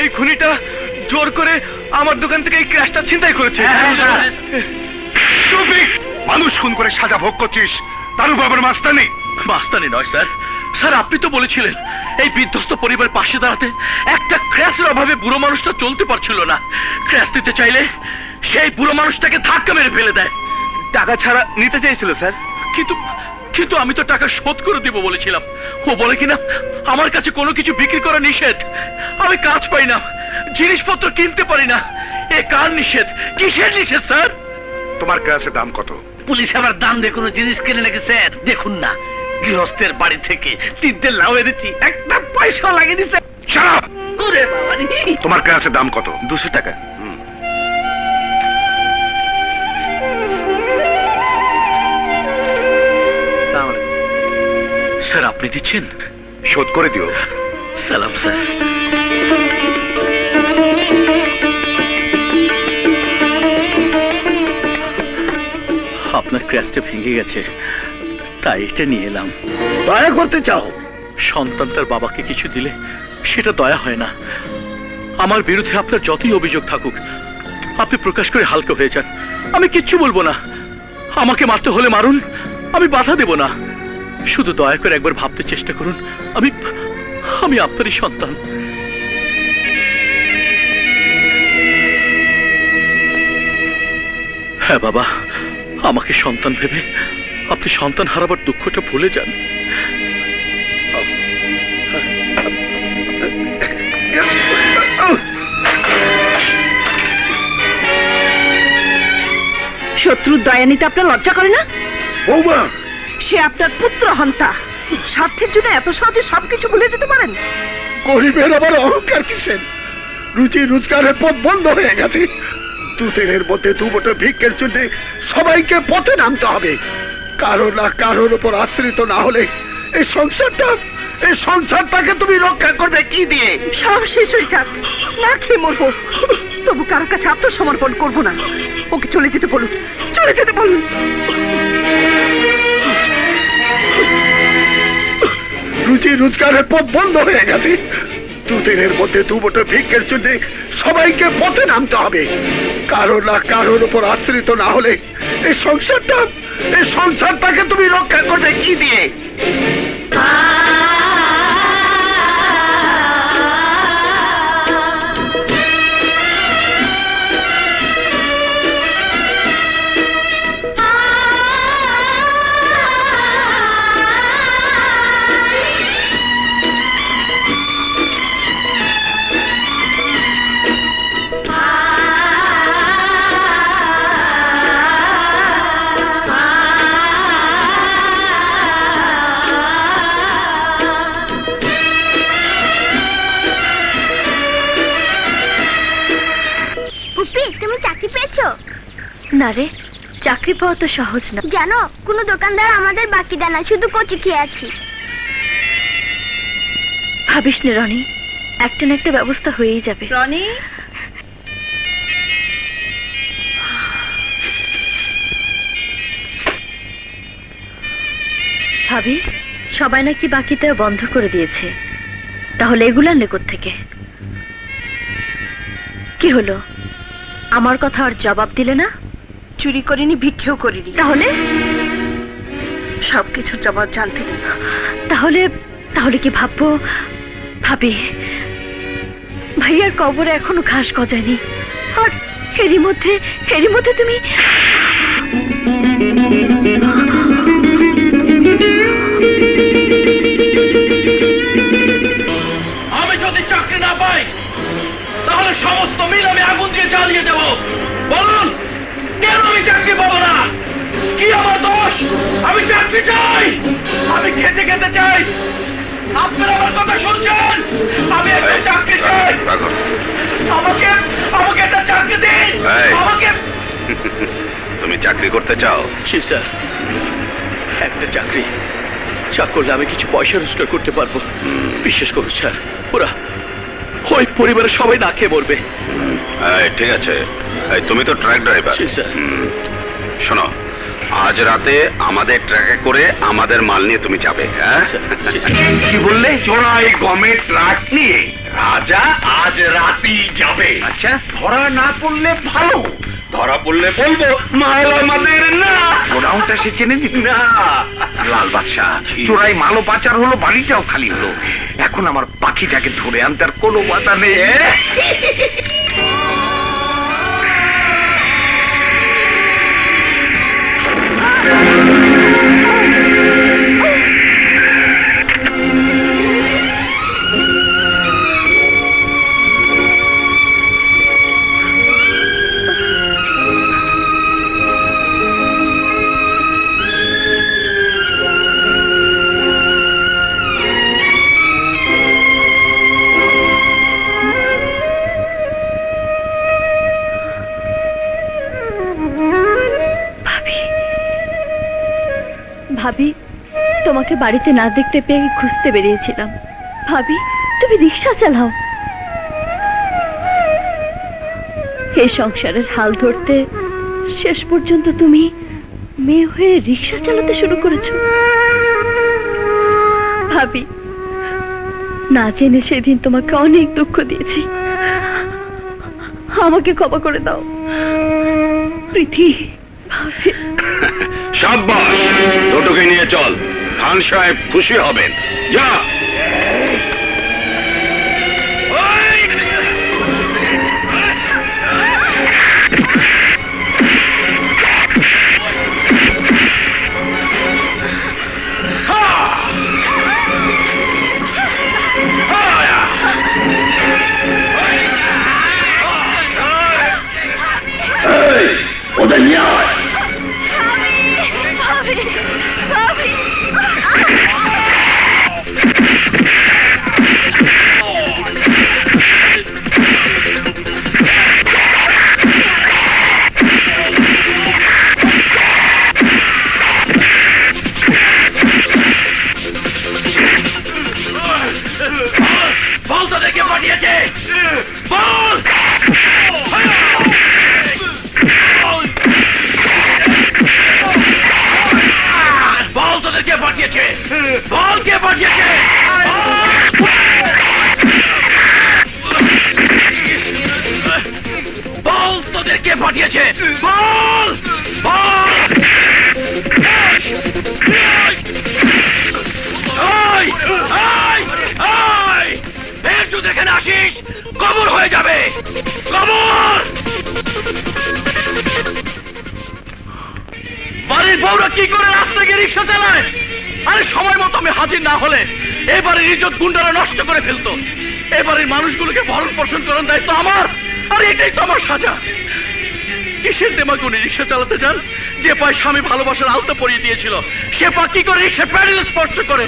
এই খুনিটা জোর করে আমার দোকান থেকে এই ক্র্যাশটা ছিনতাই করেছে। মানুষ খুন করে সাজা ভোগ করছিস, তার উপর মাস্তানি? মাস্তানি নয় স্যার, স্যার আপনি তো বলেছিলেন এই বিধ্বস্ত পরিবারের পাশে দাঁড়াতে। একটা ক্র্যাশের অভাবে বুড়ো মানুষটা চলতে পারছিল না, ক্র্যাশ দিতে চাইলে সেই বুড়ো মানুষটাকে ধাক্কা মেরে ফেলে দেয়। টাকা ছাড়া নিতে চাইছিল স্যার। কিন্তু কিন্তু আমি তো টাকা শোধ করে দিব বলেছিলাম। ও বলে কিনা আমার কাছে কোনো কিছু বিক্রি করা নিষেধ, আমি কাজ পাই না, জিনিসপত্র কিনতে পারি না। এ কার নিষেধ, কিসের নিষেধ স্যার? তোমার ক্র্যাশের দাম কত? পুলিশ আবার দাম দিয়ে কোনো জিনিস কিনে নাকি স্যার? দেখুন না, গৃহস্থের বাড়ি থেকে 3টে লাউ এনেছি, একটা পয়সা লাগিয়ে দিছে। তোমার ক্র্যাশের দাম কত? 200 টাকা। স্যার আপনি দিচ্ছেন? শোধ করে দিও। সালাম স্যার। আপনার ক্র্যাশটা ভেঙে গেছে, তাই এটা নিয়ে এলাম। দয়া করতে চাও? সন্তান তার বাবাকে কিছু দিলে সেটা দয়া হয় না। আমার বিরুদ্ধে আপনার যতই অভিযোগ থাকুক, আপনি প্রকাশ করে হালকা হয়ে যান, আমি কিচ্ছু বলবো না। আমাকে মারতে হলে মারুন, আমি বাধা দেব না। শুধু দয়া করে একবার ভাবতে চেষ্টা করুন, আমি আমি আপনারই সন্তান। হ্যাঁ বাবা, আমাকে সন্তান ভেবে আপনি সন্তান হারাবার দুঃখটা ভুলে যান। শত্রুর দয়া নিতে আপনার লজ্জা করে না? বৌমা, সে আপনার পুত্র হন্তা, স্বার্থের জন্য এত সহজে সবকিছু ভুলে যেতে পারেন? গরিবের আবার অহংকার কিসের? রুচি রোজগারের পথ বন্ধ হয়ে গেছে। দুদিনের মধ্যে দুমুঠো ভিক্ষের জন্য সবাইকে পথে নামতে হবে। কারো না কারোর উপর আশ্রিত না হলে এই সংসারটাকে তুমি রক্ষা করবে কি দিয়ে? সব শেষ হয়ে যাক, না খেয়ে মরবো, তবু কারো কাছে আত্মসমর্পণ করবো না। ওকে চলে যেতে বলুন, চলে যেতে বলুন। রুচি রোজগারের পথ বন্ধ হয়ে গেছে। দুদিনের মধ্যে দুমুঠো ভিক্ষের জন্য সবাইকে পথে নামতে হবে। কারো না কারোর উপর আশ্রিত না হলে এই সংসারটাকে তুমি রক্ষা করবে কি দিয়ে? না রে, চাকরি পাওয়া তো সহজ না। জানো, কোনো দোকানদার আমাদের বাকি দেয় না, শুধু কচি খেয়ে আছি। ভাবিস নে রনি, একটা না একটা ব্যবস্থা হয়েই যাবে। রনি, ভাবি সবাই নাকি বাকিতে বন্ধ করে দিয়েছে, তাহলে এগুলো আনলে কোত্থেকে? কি হলো, আমার কথা আর জবাব দিলে না? চুরি করিনি, ভিক্ষেও করিনি, তাহলে সবকিছুর জবাব জানতে। তাহলে তাহলে কি ভাববো? ভাবি, ভাইয়ার কবরে এখনো ঘাস গজায়নি, আর এরই মধ্যে তুমি আমি যদি চাকরি না পাই তাহলে সমস্ত মিল আমি আগুন দিয়ে জ্বালিয়ে দেব। বলুন কেন আমি চাকরি পাবো না? কি আমার দোষ? আমি চাকরি চাই, আমি খেতে খেতে চাই। আপনারা আমার কথা শুনছেন? আমি একটা চাকরি চাই, আমাকে একটা চাকরি দিন। আমাকে তুমি চাকরি করতে চাও? স্যার, একটা চাকরি করলে আমি কিছু পয়সা রোজগার করতে পারবো। বিশ্বাস করুন স্যার, ওরা ওই পরিবারের সবাই না খেয়ে মরবে। ঠিক আছে, তুমি তো ট্রাক ড্রাইভার। স্যার, শোনো, আজ রাতে আমাদের ট্রাকে করে আমাদের মাল নিয়ে তুমি যাবে, হ্যাঁ? কি বললে? চোরাই গমের ট্রাক নিয়ে রাজা আজ রাতেই যাবে। আচ্ছা, ধরা না পড়লে ভালো, ধরা পড়লে বলবো মাল আমাদের না। গোডাউনটা সে চেনে দিত না। লাল বাদশাহ, চোরাই মালও পাচার হলো, বাড়িটাও খালি হলো। এখন আমার পাখিটাকে ধরে আনতে আর কোনো বাধা নেই। ভাবি, তোমাকে বাড়িতে না দেখতে পেয়ে খুঁজতে বেরিয়েছিলাম। ভাবি, তুমি রিক্সা চালাও। এই সংসারের হাল ধরতে শেষ পর্যন্ত তুমি মেয়ে হয়ে রিক্সা চালাতে শুরু করেছো। ভাবি, না জেনে সেদিন তোমাকে অনেক দুঃখ দিয়েছি, আমাকে ক্ষমা করে দাও। প্রীতি, ভাবি। সাব্বাস, টোটোকে নিয়ে চল, খান সাহেব খুশি হবেন। যা। ওদের নিয়ে আয়। বল তোদেরকে পাঠিয়েছে, বল। বল তোদেরকে পাঠিয়েছে, বল কে পাঠিয়েছে। বল তোদেরকে পাঠিয়েছে, বল বল। যদি এখানে আসিস, কবর হয়ে যাবে, কবর। বাড়ির বউরা কি করে রাস্তা গিয়ে রিক্সা চালায়? আরে সময় মতো আমি হাজির না হলে এবারে ইজ্জত গুন্ডারা নষ্ট করে ফেলতো। এবারের মানুষগুলোকে ভরণ পোষণ করার দায়িত্ব আমার, আর এটাই তো আমার সাজা। কিসের দেমাগ উনি রিক্সা চালাতে যান? যে পায় স্বামী ভালোবাসার আলতা পরিয়ে দিয়েছিল, সে পা কি করে রিক্সা প্যাডেল স্পর্শ করে?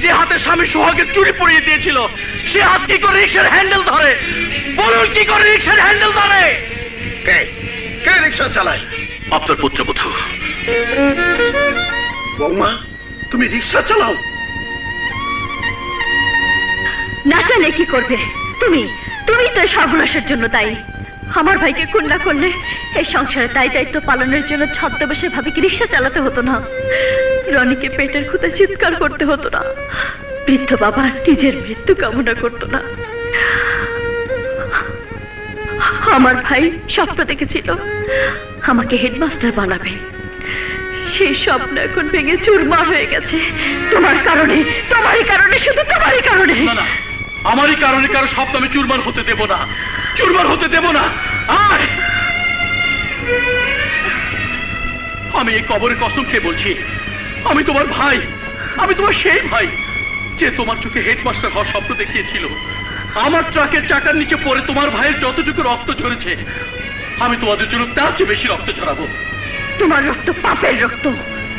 যে হাতে স্বামী সোহাগের চুড়ি পরিয়ে দিয়েছিল, সে হাত কি করে রিক্সার হ্যান্ডেল ধরে? বলুন, কি করে রিক্সার হ্যান্ডেল ধরে? কে কে রিক্সা চালায়? আপনার পুত্রবধূ। বৌমা, তুমি রিক্সা চালাও? না চালে কি করবে? তুমি তুমি তো সর্বনাশের জন্য দায়ী। আমার ভাইকে খুন না করলে এই সংসারে দায় দায়িত্ব পালনের জন্য ছদ্মবেশে ভাবিকে রিক্সা চালাতে হতো না, রনিকে পেটের ক্ষুধা চিৎকার করতে হতো না, বৃদ্ধ বাবা নিজের মৃত্যু কামনা করতো না। আমার ভাই স্বপ্ন দেখেছিল আমাকে হেডমাস্টার বানাবে, সেই স্বপ্ন এখন ভেঙে চুরমার হয়ে গেছে তোমার কারণে, তোমারই কারণে, শুধু তোমারই কারণে। না, আমারই কারণে কারো স্বপ্ন আমি চুরমার হতে দেব না, চুরমার হতে দেব না। আয়, আমি এই কবরের কসম খেয়ে বলছি, আমি তোমার ভাই, আমি তোমার সেই ভাই যে তোমার চোখে হেডমাস্টার হওয়ার স্বপ্ন দেখিয়েছিল। আমার ট্রাকের চাকার নিচে পড়ে তোমার ভাইয়ের যতটুকু রক্ত ঝরেছে, আমি তোমাদের জন্য তার চেয়ে বেশি রক্ত ঝরাবো। তোমার রক্ত পাপের রক্ত,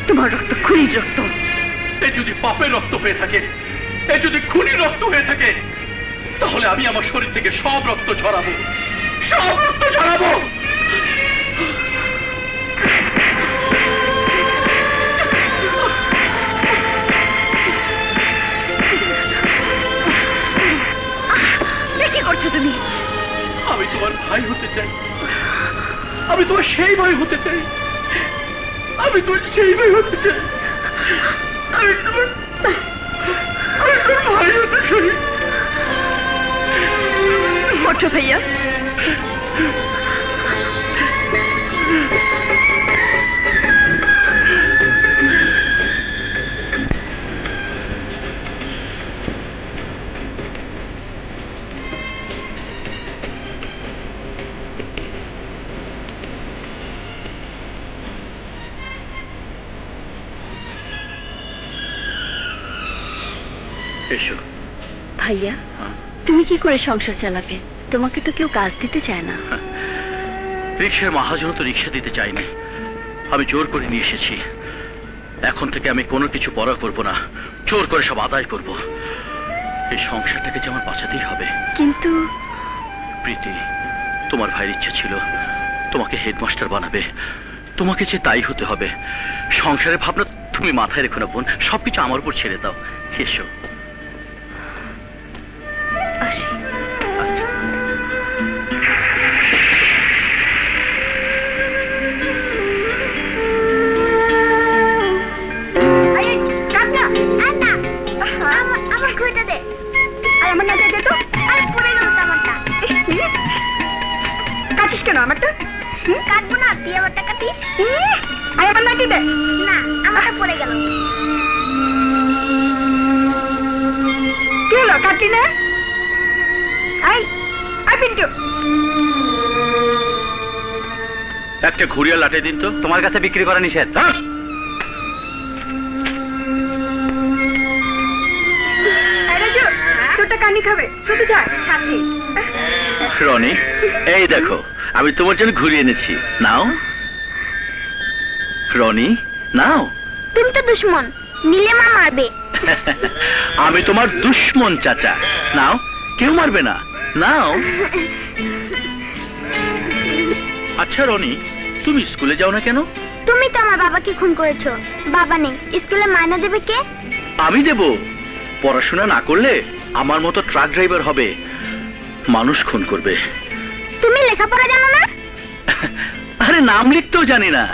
তোমার রক্ত খুনির রক্ত। এ যদি পাপের রক্ত হয়ে থাকে, এ যদি খুনির রক্ত হয়ে থাকে, তাহলে আমি আমার শরীর থেকে সব রক্ত ঝরাবো, সব রক্ত ঝরাবো। কি করছো তুমি? আমি তোমার ভাই হতে চাই, আমি তোমার সেই ভাই হতে চাই আমি তো সেই ভাই হতে চাই, আমি তোমার ভাই হতে চাই। ওঠো ভাইয়া। এসো। ভাইয়া, তুমি কি করে সংসার চালাবে? তোমাকে তো কেউ কাজ দিতে চায় না। রিক্সার মহাজন তো রিক্সা দিতে চাইনি, আমি জোর করে নিয়ে এসেছি। এখন থেকে আমি কোনো কিছু পড়া করব না, জোর করে সব আদায় করব। এই সংসারটাকে যে আমার বাঁচাতেই হবে। কিন্তু প্রীতি, তোমার ভাইয়ের ইচ্ছে ছিল তোমাকে হেডমাস্টার বানাবে, তোমাকে যে তাই হতে হবে। সংসারের ভাবনা তুমি মাথায় রেখো না বোন, সবকিছু আমার উপর ছেড়ে দাও। এসো। আসি। আচ্ছা। আমার ঘুইটা দে, আর আমার না দে তো, আর পড়ে গেল আমারটা। কাটিস কেন আমারটা? কাটবো না, তুই আমারটা কাটিস। আর আমার নাকি দে। না, আমারটা পড়ে গেল। কি হলো, কাটলি না? আই আই পিন্টু, একটা ঘুরিয়া লাটে দিন তো। তোমার কাছে বিক্রি করা নিষেধ। তোরটা কানি খাবে, শুধু যায় সাথে। রনি, এই দেখো আমি তোমার জন্য ঘুরিয়ে এনেছি, নাও। রনি, নাও। তুমি তো দুশ্মন, নিলে মা মারবে। আমি তোমার দুশ্মন চাচা, নাও। কেউ মারবে না, নাও। আচ্ছা রনি, তুমি স্কুলে যাও না কেন? তুমি তো আমার বাবাকে খুন করেছো। বাবা নেই, স্কুলে মাইনা দেবে কে? আমি দেব। পড়াশোনা না করলে আমার মতো ট্রাক ড্রাইভার হবে, মানুষ খুন করবে। তুমি লেখাপড়া জানো না? আরে নাম লিখতেও জানি না।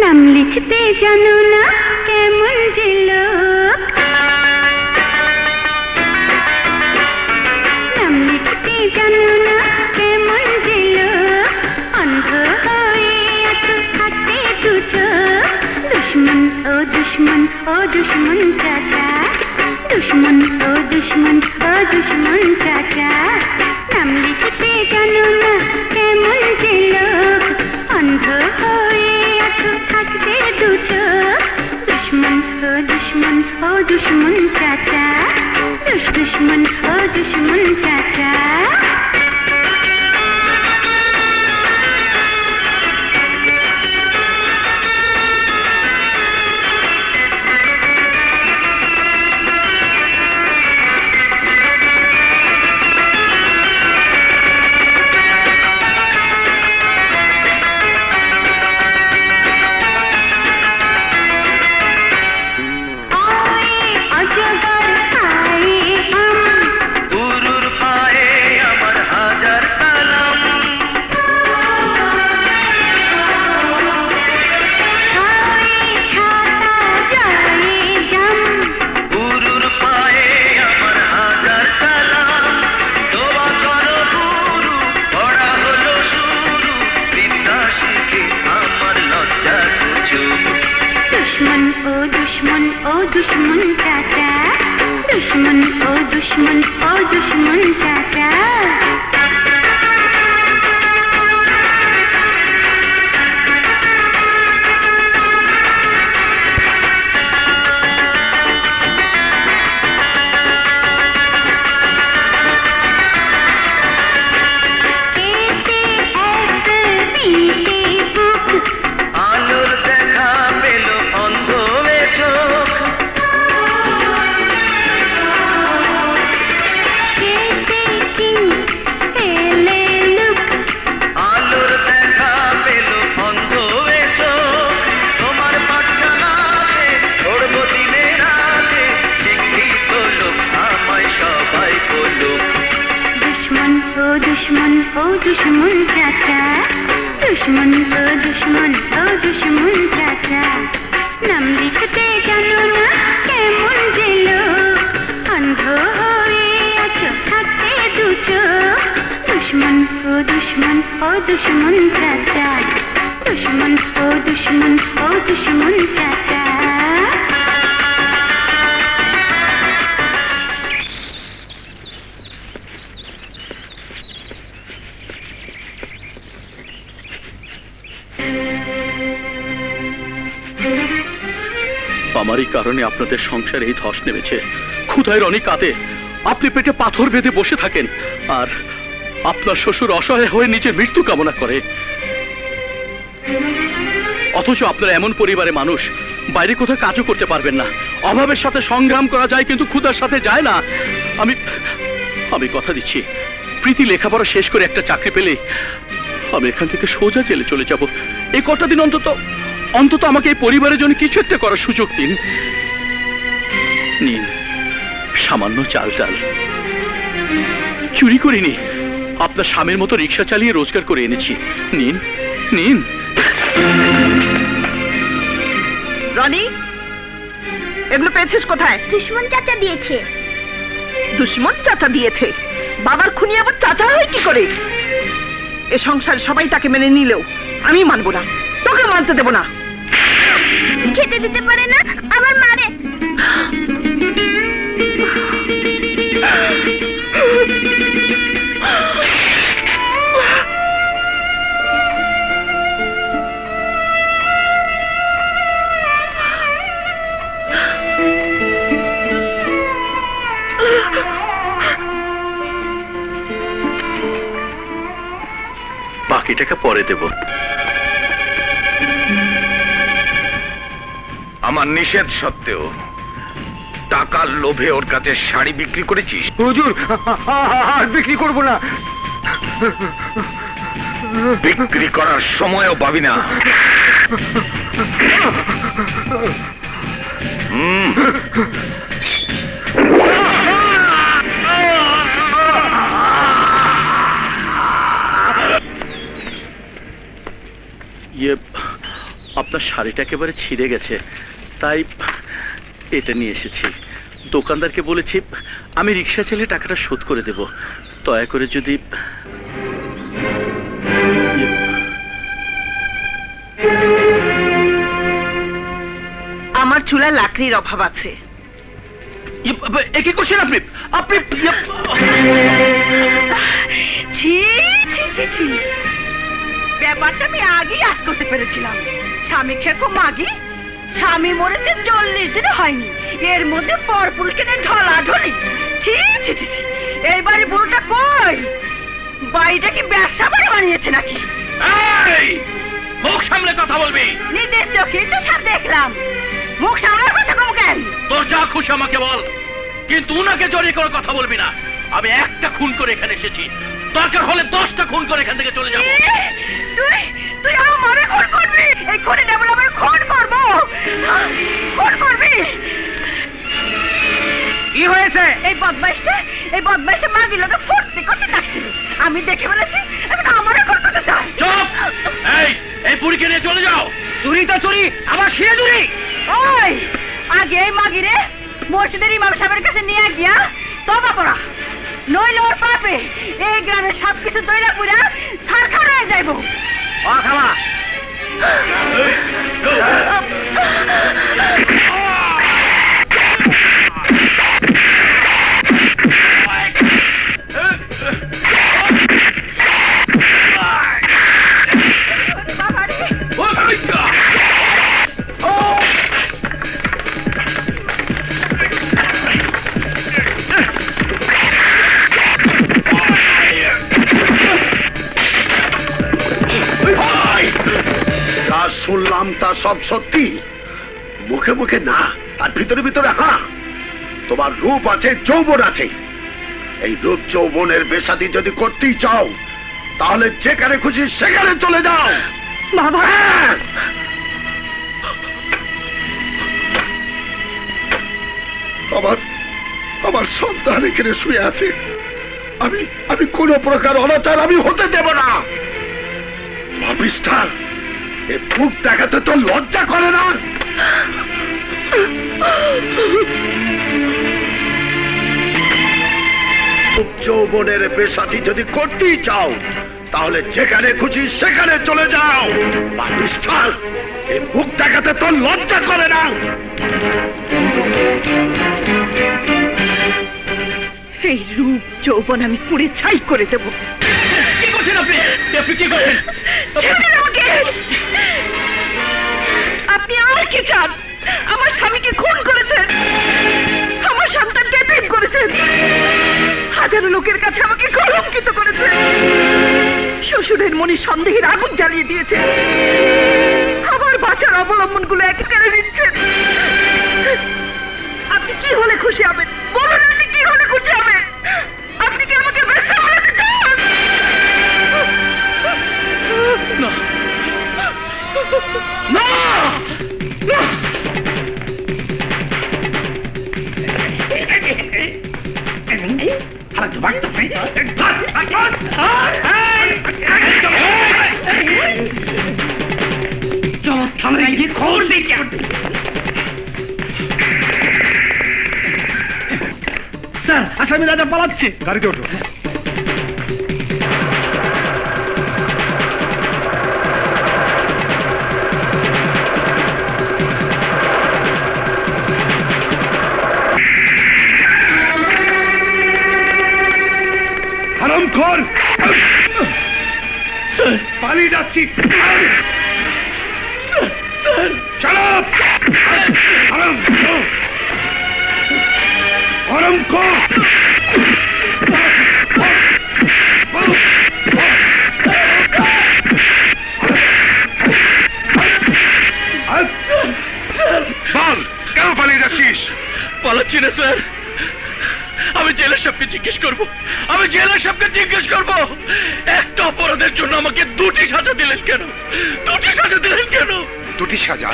নাম লিখতে জানো না, কেমন যে লোক। নাম লিখতে জানো না, কেমন যে লোক। অন্ধ হয়ে আছো হাতে দু চোখ। দুশ্মন ও দুশ্মন ও দুশ্মন চাচা, দুশ্মন ও দুশ্মন ও দুশ্মন চাচা। নাম লিখতে জানো না, কেমন যে লোক। অন্ধ হয়ে আছো থাকতে দু চোখ। দুশ্মন ও দুশ্মন ও দুশ্মন চাচা, দুশ্মন ও দুশ্মন চাচা। दुश्मन चाचा, दुश्मन ओ दुश्मन ओ दुश्मन चाचा। दुश्मन चाचा, दुश्मन ओ दुश्मन चाचा नाम लिखते जानो ना केमन जेलो अंध হয়ে আছো থাকতে দুচো दुश्मन ओ दुश्मन चाचा दुश्मन ओ दुश्मन चाचा আমারই কারণে আপনাদের সংসারে এই ধস নেমেছে। ক্ষুধায় রনি কাঁদে, আপনি পেটে পাথর বেঁধে বসে থাকেন, আর আপনার শ্বশুর অসহায় হয়ে নিজের মৃত্যু কামনা করে। অথচ আপনারা এমন পরিবারে মানুষ, বাইরে কোথাও কাজও করতে পারবেন না। অভাবের সাথে সংগ্রাম করা যায়, কিন্তু ক্ষুধার সাথে যায় না। আমি কথা দিচ্ছি, প্রীতি লেখাপড়া শেষ করে একটা চাকরি পেলে আমি এখান থেকে সোজা জেলে চলে যাব। এই কটা দিন অন্তত আমাকে এই পরিবারের জন্য কিছু একটা করার সুযোগ দিন। নিন সামান্য চাল ডাল, চুরি করিনি, আপনার স্বামীর মতো রিক্সা চালিয়ে রোজগার করে এনেছি। নিন নিন। রনি, এগুলো পেয়েছিস কোথায়? दुश्मन चाचा দিয়েছে। দুশ্মন চাচা দিয়েছে? বাবার খুনি আবার চাচা হয় কি করে? এ সংসার সবাই তাকে মেনে নিলেও আমি মানবো না, তোকে মানতে দেবো না। খেতে দিতে পারে না, আবার মারে। বাকি টাকা পরে দেব। আমার নিষেধ সত্ত্বেও টাকার লোভে ওর কাছে শাড়ি বিক্রি করেছিস? হুজুর, আর বিক্রি করবো না। বিক্রি করার সময়ও পাবি না। আপনার শাড়িটা একেবারে ছিঁড়ে গেছে, তাই এটা নিয়ে এসেছি। দোকানদারকে বলেছি আমি রিক্সা চালিয়ে টাকাটা শোধ করে দেব। দয়া করে যদি আমার চুলায় লাকড়ির অভাব আছে। কি করছেন আপনি? আপনি ছি ছি ছি ছি, ব্যাপারটা আমি আগেই আশ করতে পেরেছিলাম। স্বামী খেকো মাগি, স্বামী মরেছে 40 দিনে হয়নি, এর মধ্যে পরপুল কেনে ঢলাঢলি। ছি ছি ছি ছি, এই বাড়ি বুড়োটা কই? বাড়িটা কি ব্যবসা বাড়ি বানিয়েছে নাকি? মুখ সামলে কথা বলবি। নিজের চোখেই তো সব দেখলাম, মুখ সামলার কথা কম কেন? তোর যা খুশি আমাকে বল, কিন্তু উনাকে জড়িয়ে করে কথা বলবি না। আমি একটা খুন করে এখানে এসেছি, দরকার হলে 10টা খুন করে এখান থেকে চলে যাবো। তুই আমার মনে খুন করবি? এই খুনি ডাবল আমার খুন করবো, খুন করবি? কি হয়েছে? এই বদমাইশটা মাগি লোকে ফুর্তি করতে থাকছিল, আমি দেখে বলেছি এখন আমারও খুন করতে চায়। চুপ! এই বুড়িকে নিয়ে চলে যাও। চুরি তো চুরি, আবার সে চুরি। ওই আগে এই মাগিরে মসজিদের ইমাম সাহেবের কাছে নিয়ে গিয়া তবা পড়া, নইলে ওর পাপে এই গ্রামের সবকিছু দইলা পুরা ছারখার হয়ে যাইব। খাওয়া শুনলাম তা সব সত্যি? মুখে মুখে না, আর ভিতরে ভিতরে হ্যাঁ। তোমার রূপ আছে, যৌবন আছে। এই রূপ যৌবনের বেশাদি যদি করতেই চাও, তাহলে যেখানে খুশি সেখানে চলে যাও। বাবা, আমার সন্তান এখানে শুয়ে আছে। আমি কোন প্রকার অনাচার আমি হতে দেব না। পাপিষ্ঠা, এ মুখ দেখাতে তো লজ্জা করে না? যৌবনের বেসাথী যদি করতেই চাও তাহলে যেখানে খুশি সেখানে চলে যাও। পাপিষ্ঠা, এ মুখ দেখাতে তো লজ্জা করে না? এই রূপ যৌবন আমি পুড়ে ছাই করে দেবো। কি করছেন আপনি? আপনি কি করছেন? ছেড়ে দাও আমাকে। আপনি আর কি চান? আমার স্বামীকে খুন করেছেন, আমার সন্তানকে প্রেম করেছেন, হাজারো লোকের কাছে আমাকে কলঙ্কিত করেছেন, শ্বশুরের মনে সন্দেহের আগুন জ্বালিয়ে দিয়েছে, আমার বাঁচার অবলম্বন গুলো একেবারে নিচ্ছেন। আপনি কি হলে খুশি হবেন বলুন? আপনি কি হলে খুশি হবেন? আপনি কি আমাকে বেঁচে বলতে চান? না না না! স্যার, আসামি দাদা পালাচ্ছে। গাড়িতে ওঠো। হারামখোর, পালিয়ে যাচ্ছি। চলো। হারামখোর, বল কেন পালিয়ে যাচ্ছিস? পালাচ্ছি না স্যার, আমি জেলার সাহেবকে জিজ্ঞেস করব। আমি জেলার সাহেবকে জিজ্ঞেস করব একটা অপরাধের জন্য আমাকে 2টি সাজা দিলেন কেন? 2টি সাজা দিলেন কেন? 2টি সাজা?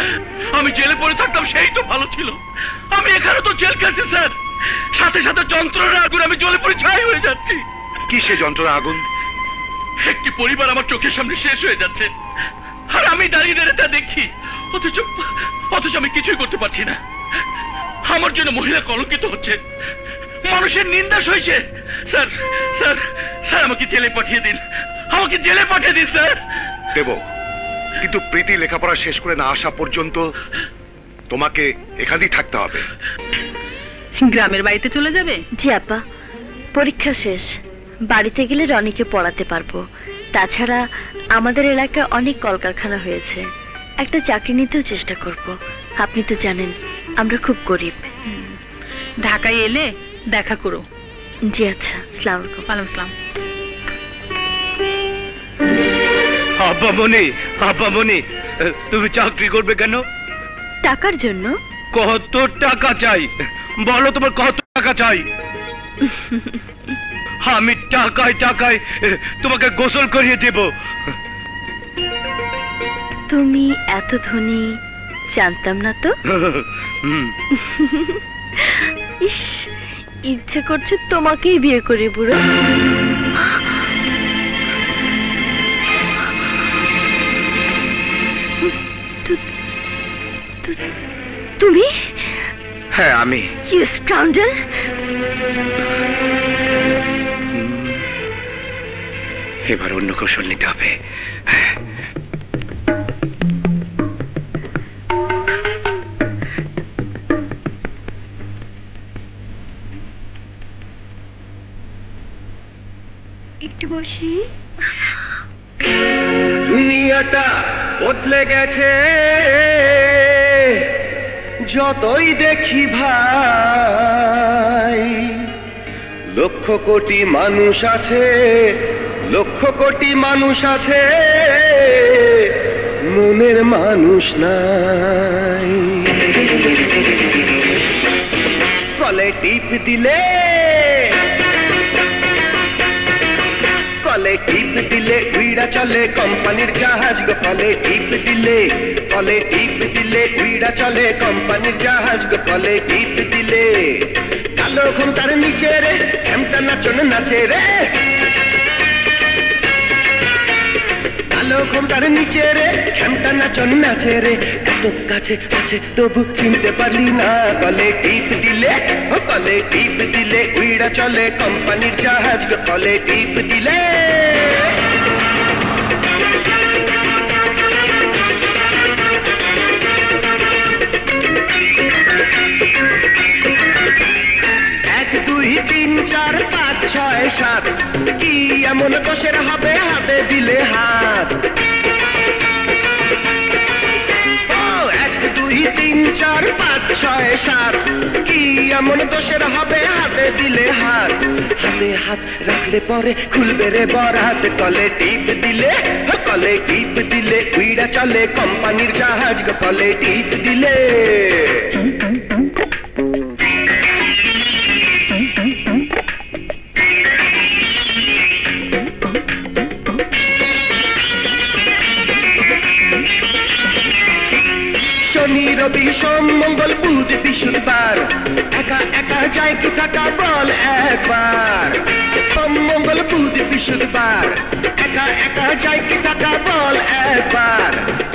আমি জেলে পড়ে থাকতাম সেই তো ভালো ছিল। আমি এখানে তো জেল খাচ্ছি স্যার, সাথে সাথে যন্ত্রণার আগুন আমি জ্বলে পড়ে ছাই হয়ে যাচ্ছি। কি সে যন্ত্রণা আগুন? একটি পরিবার আমার চোখের সামনে শেষ হয়ে যাচ্ছে, আর আমি দাঁড়িয়ে দাঁড়িয়ে তা দেখছি। অথচ আমি কিছুই করতে পারছি না। আমার জন্য মহিলা কলঙ্কিত হচ্ছে, মানুষের নিন্দা সইছে। স্যার স্যার স্যার, আমাকে জেলে পাঠিয়ে দিন, আমাকে জেলে পাঠিয়ে দিন স্যার। দেব, কিন্তু প্রীতি লেখাপড়া শেষ করে না আসা পর্যন্ত তোমাকে এখানেই থাকতে হবে। গ্রামের বাড়িতে চলে যাবে? জি আব্বা, পরীক্ষা শেষ, বাড়িতে গেলে রনিকে পড়াতে পারবো। তাছাড়া আমাদের এলাকায় অনেক কলকারখানা হয়েছে, একটা চাকরি নিতেও চেষ্টা করব। আপনি তো জানেন আমরা খুব গরিব। ঢাকায় এলে দেখা করো। জি আচ্ছা, আসসালামু আলাইকুম। ওয়ালাইকুম আসসালাম। আব্বামণি, তুমি চাকরি করবে কেন? টাকার জন্য। কত টাকা চাই বলো? তোমার কত টাকা চাই? আমি টাকায় টাকায় তোমাকে গোসল করিয়ে দেব। তুমি এত ধনী জানতাম না তো। ইস, ইচ্ছে করছে তোমাকেই বিয়ে করি বুড়ো। তুমি? হ্যাঁ আমি। You scoundrel! এবার অন্য কৌশল নিতে হবে। একটু বসি। দুনিয়াটা বদলে গেছে, যতই দেখি ভাই। লক্ষ কোটি মানুষ আছে, লক্ষ কোটি মানুষ আছে, মনের মানুষ নাই। কলে টিপ দিলে, কলে টিপ দিলে উইড়া চলে কোম্পানির জাহাজ গো। কলে টিপ দিলে, কলে টিপ দিলে উইড়া চলে কোম্পানির জাহাজ গো। কলে টিপ দিলে কালো ঘুমটার নিচে রে ঘেমটা নাচন নাচে রে। কালো ঘোমটার নিচে রে ঘ্যামটা নাচন নাচে রে এত কাছে আছে তবু চিনতে পারলি না কলে টিপ দিলে কলে টিপ দিলে উইড়া চলে কোম্পানির জাহাজ গো কলে টিপ দিলে এক দুই তিন চার পাঁচ ছয় সাত কি এমন দোষের হবে হাতে দিলে হাত ও এক দুই তিন চার পাঁচ ছয় সাত কি এমন দোষের হবে হাতে দিলে হাত হাতে হাত রাখলে পরে খুলবে রে বরাত কলে টিপ দিলে কলে টিপ দিলে উইড়া চলে কোম্পানির জাহাজ গো কলে টিপ দিলে শনি রবি সোম মঙ্গল বুধ বৃহস্পতিবার একা একা যায় কি থাকা বল একবার সোম মঙ্গল বুধ বৃহস্পতিবার একা একা যায় কি থাকা বল একবার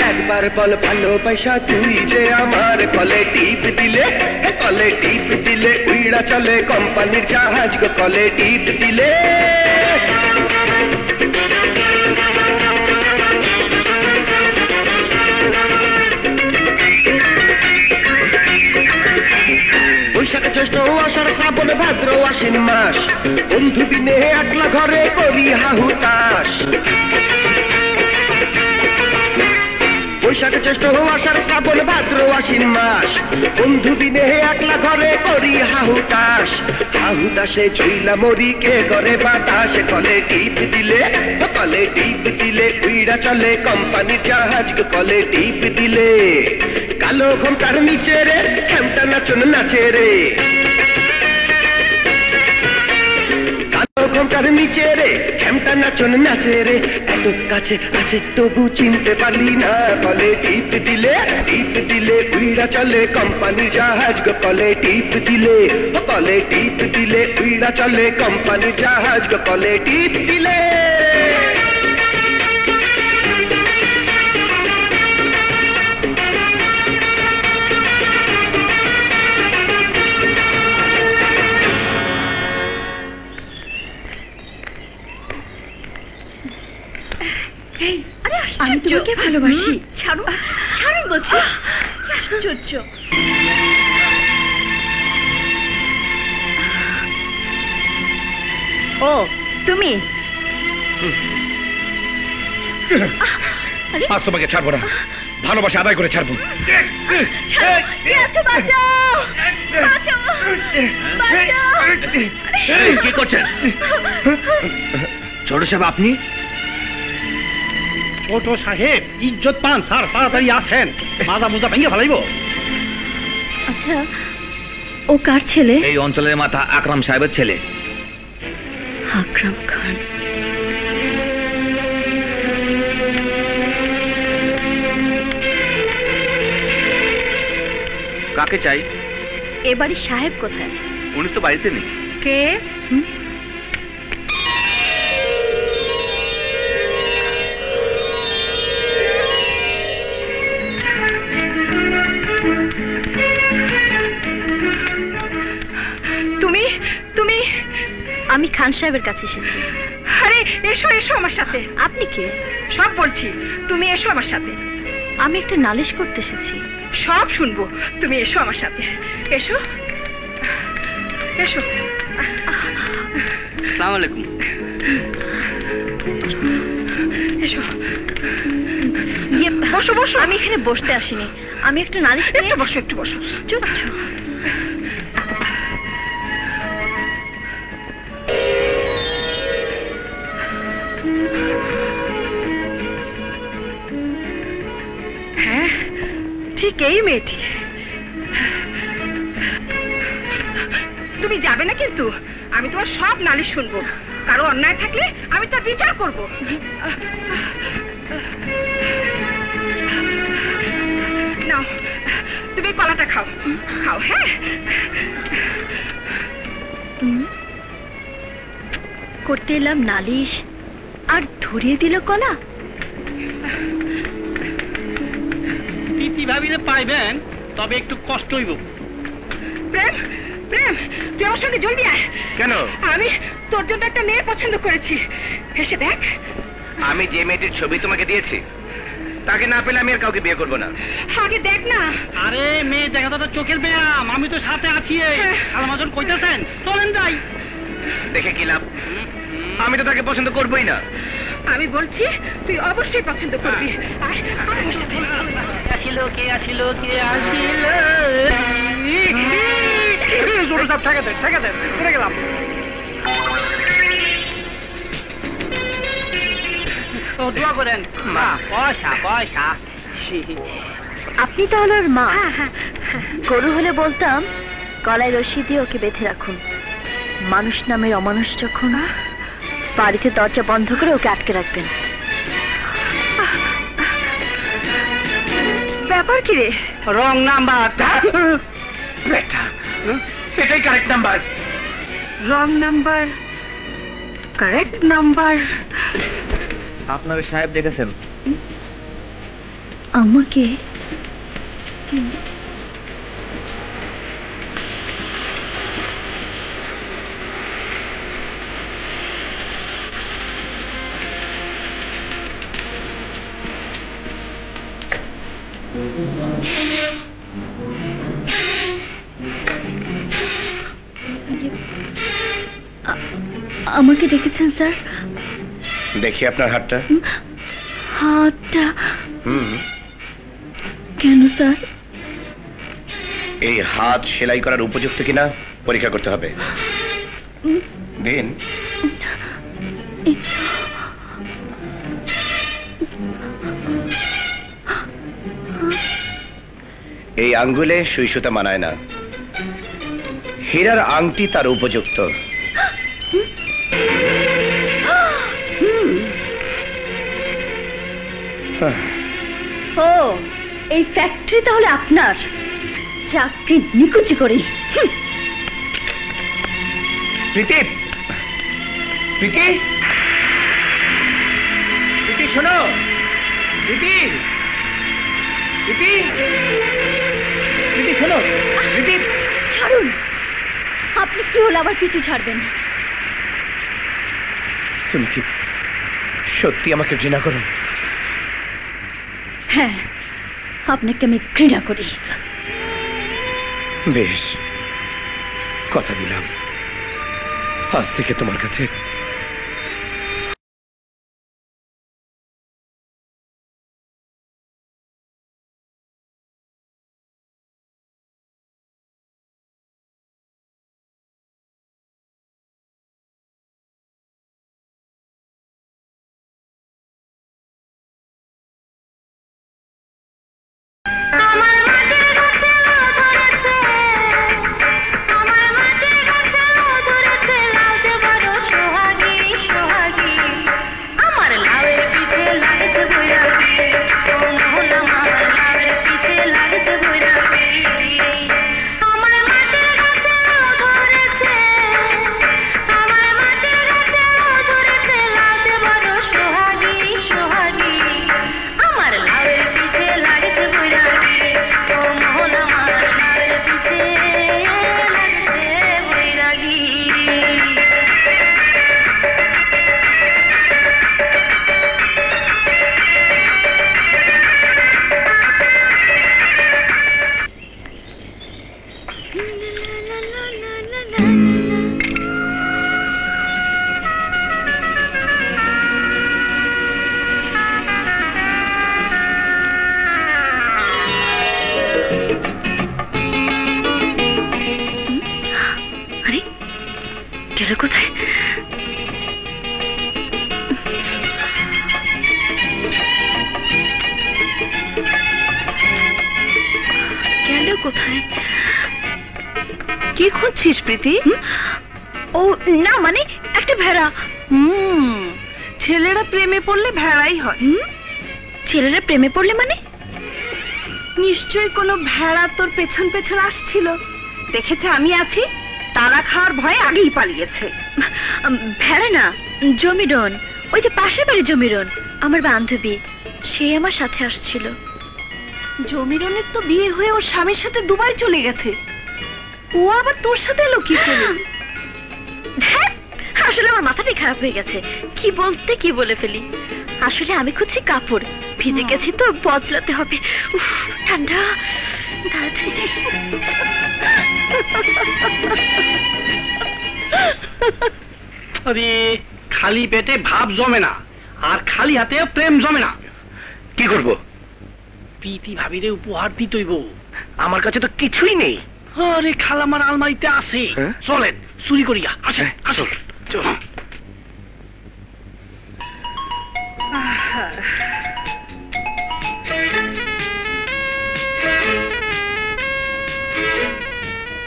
একবার বল ভালোবাসা তুই যে আমার কলে টিপ দিলে কলে টিপ দিলে উইড়া চলে কোম্পানির জাহাজ গো কলে টিপ দিলে বৈশাখ জ্যৈষ্ঠ আষাঢ় শ্রাবণ ভাদ্র আশ্বিন মাস বন্ধু দিনে একলা ঘরে করি হাহুতাস বৈশাখ জ্যৈষ্ঠ আষাঢ় শ্রাবণ ভাদ্র আশ্বিন মাস বন্ধু দিনে একলা ঘরে করি হাহুতাস হাহুতাসে ঝুইলা মরি কে করে বাতাস কলে টিপ দিলে কলে টিপ দিলে উইড়া চলে কোম্পানির জাহাজ কলে টিপ দিলে কালো ঘোমটার নিচে রে ঘ্যামটা নাচন নাচে রে কালো ঘোমটার নিচে রে ঘ্যামটা নাচন নাচে রে এত কাছে আছে তবু চিনতে পারলি না কলে টিপ দিলে উইড়া চলে কোম্পানির জাহাজ গো কলে টিপ দিলে কলে টিপ দিলে উইড়া চলে কোম্পানির জাহাজ গো কলে টিপ দিলে আমি তোমাকে ভালোবাসি ছাড়ো ছাড়ো বলছি আশ্চর্য ও তুমি আজ তোমাকে ছাড়বো না ভালোবাসা আদায় করে ছাড়বো কি করছেন ছোট সাহেব আপনি ছোট সাহেব ইজ্জত পান স্যার তাড়াতাড়ি আসেন মাজা মুজা ভেঙে ফেলাইব আচ্ছা ও কার ছেলে এই অঞ্চলের মাথা আকরাম সাহেবের ছেলে আকরাম খান কাকে চাই এবারে সাহেব কোথায় উনি তো বাড়িতে নেই কে তুমি আমি খান সাহেবের কাছে এসেছি আরে এসো এসো আমার সাথে আপনি কে সব বলছি তুমি এসো আমার সাথে আমি একটা নালিশ করতে এসেছি সব শুনবো তুমি এসো আমার সাথে এসো এসো আসসালামু আলাইকুম এসো বসো বসো আমি এখানে বসতে আসিনি আমি একটা নালিশ একটু বসো চুপ চুপ হ্যাঁ ঠিক এই মেয়েটি তুমি যাবে না কিন্তু আমি তোমার সব নালিশ শুনবো কারো অন্যায় থাকলে আমি তার বিচার করব নাও তুমি কলাটা খাও খাও হ্যাঁ করতে এলাম নালিশ আর ধরিয়ে দিল কলা প্রীতি ভাবিরে পাইবেন, তবে একটু কষ্ট হইব। প্রেম, প্রেম, তুই আমার সঙ্গে জলদি আয়। কেন? আমি তোর জন্য একটা মেয়ে পছন্দ করেছি, এসে দেখ। আমি যে মেয়েটির ছবি তোমাকে দিয়েছি, তাকে না পেলে আমি আর কাউকে বিয়ে করবো না। আগে দেখ না। আরে মেয়ে দেখা তো চোখের ব্যায়াম, আমি তো সাথে আছি। খালামাজন কইতেছেন, চলেন যাই। দেখে কি লাভ? আমি তো তাকে পছন্দ করবোই না। আমি বলছি তুই অবশ্যই পছন্দ করবি। আয়, আয় আমার সাথে। আসিল কে আসিল কে আসিল। ছোট সাহেব ঠেকে দেন, ঠেকে দেন, পড়ে গেলাম। ও দোয়া করেন মা, পয়সা পয়সা। আপনি তাহলে ওর মা? গরু হলে বলতাম গলায় রশি দিয়ে ওকে বেঁধে রাখুন। মানুষ নামের অমানুষ যখন, বাড়িতে দরজা বন্ধ করে ওকে আটকে রাখবেন। ব্যাপার কি রে? Wrong number. এটাই correct number. Wrong number, correct number. আপনার সাহেব দেখেছেন? আমাকে? আমাকে দেখেছেন স্যার? দেখি আপনার হাতটা। হাতটা? কেন স্যার? এই হাত সেলাই করার উপযুক্ত কিনা পরীক্ষা করতে হবে। দিন। এই আঙ্গুলে সুই সুতা মানায় না। হীরার আংটি তার উপযুক্ত। ও, এই ফ্যাক্টরি তাহলে আপনার? চাকরি নিকুচি করি। প্রীতি, প্রীতি, প্রীতি শোনো। প্রীতি, প্রীতি, প্রীতি শোনো। প্রীতি, ছাড়ুন। আপনি কি হলো আবার পিছু ছাড়বেন? তুমি কি সত্যি আমাকে ঘৃণা করো? হ্যাঁ, আপনাকে আমি ঘৃণা করি। বেশ, কথা দিলাম আজ থেকে তোমার কাছে কোথায়? গেল কোথায়? কি খুঁজছিস প্রীতি? ও না, মানে একটা ভেড়া। ছেলেরা প্রেমে পড়লে ভেড়াই হয়। ছেলেরা প্রেমে পড়লে মানে? নিশ্চয়ই কোনো ভেড়া তোর পেছন পেছন আসছিল, দেখেছে আমি আছি, তারা খাওয়ার ভয়ে আগেই পালিয়েছে। ভেড়া না, জমিরন, ওই যে পাশের বাড়ির জমিরন, আমার বান্ধবী। সে আমার সাথে আসছিল। জমিরনের তো বিয়ে হয়ে ওর স্বামীর সাথে দুবাই চলে গেছে, ও আবার তোর সাথে এলো কি করে? ধ্যাৎ, আসলে আমার মাথাটাই খারাপ হয়ে গেছে, কি বলতে কি বলে ফেলি। আসলে আমি খুঁজছি কাপড়, ভিজে গেছি তো বদলাতে হবে। উফ, ঠান্ডা, তাড়াতাড়ি যাই। আরে খালি পেটে ভাব জমে না, আর খালি হাতে প্রেম জমে না। কি করব? প্রীতি ভাবিরে উপহার দিতইব। আমার কাছে তো কিছুই নেই। আরে খালামার আলমারিতে আছে, হ্যাঁ? চলেন চুরি করিয়া আসেন আসেন। চলো।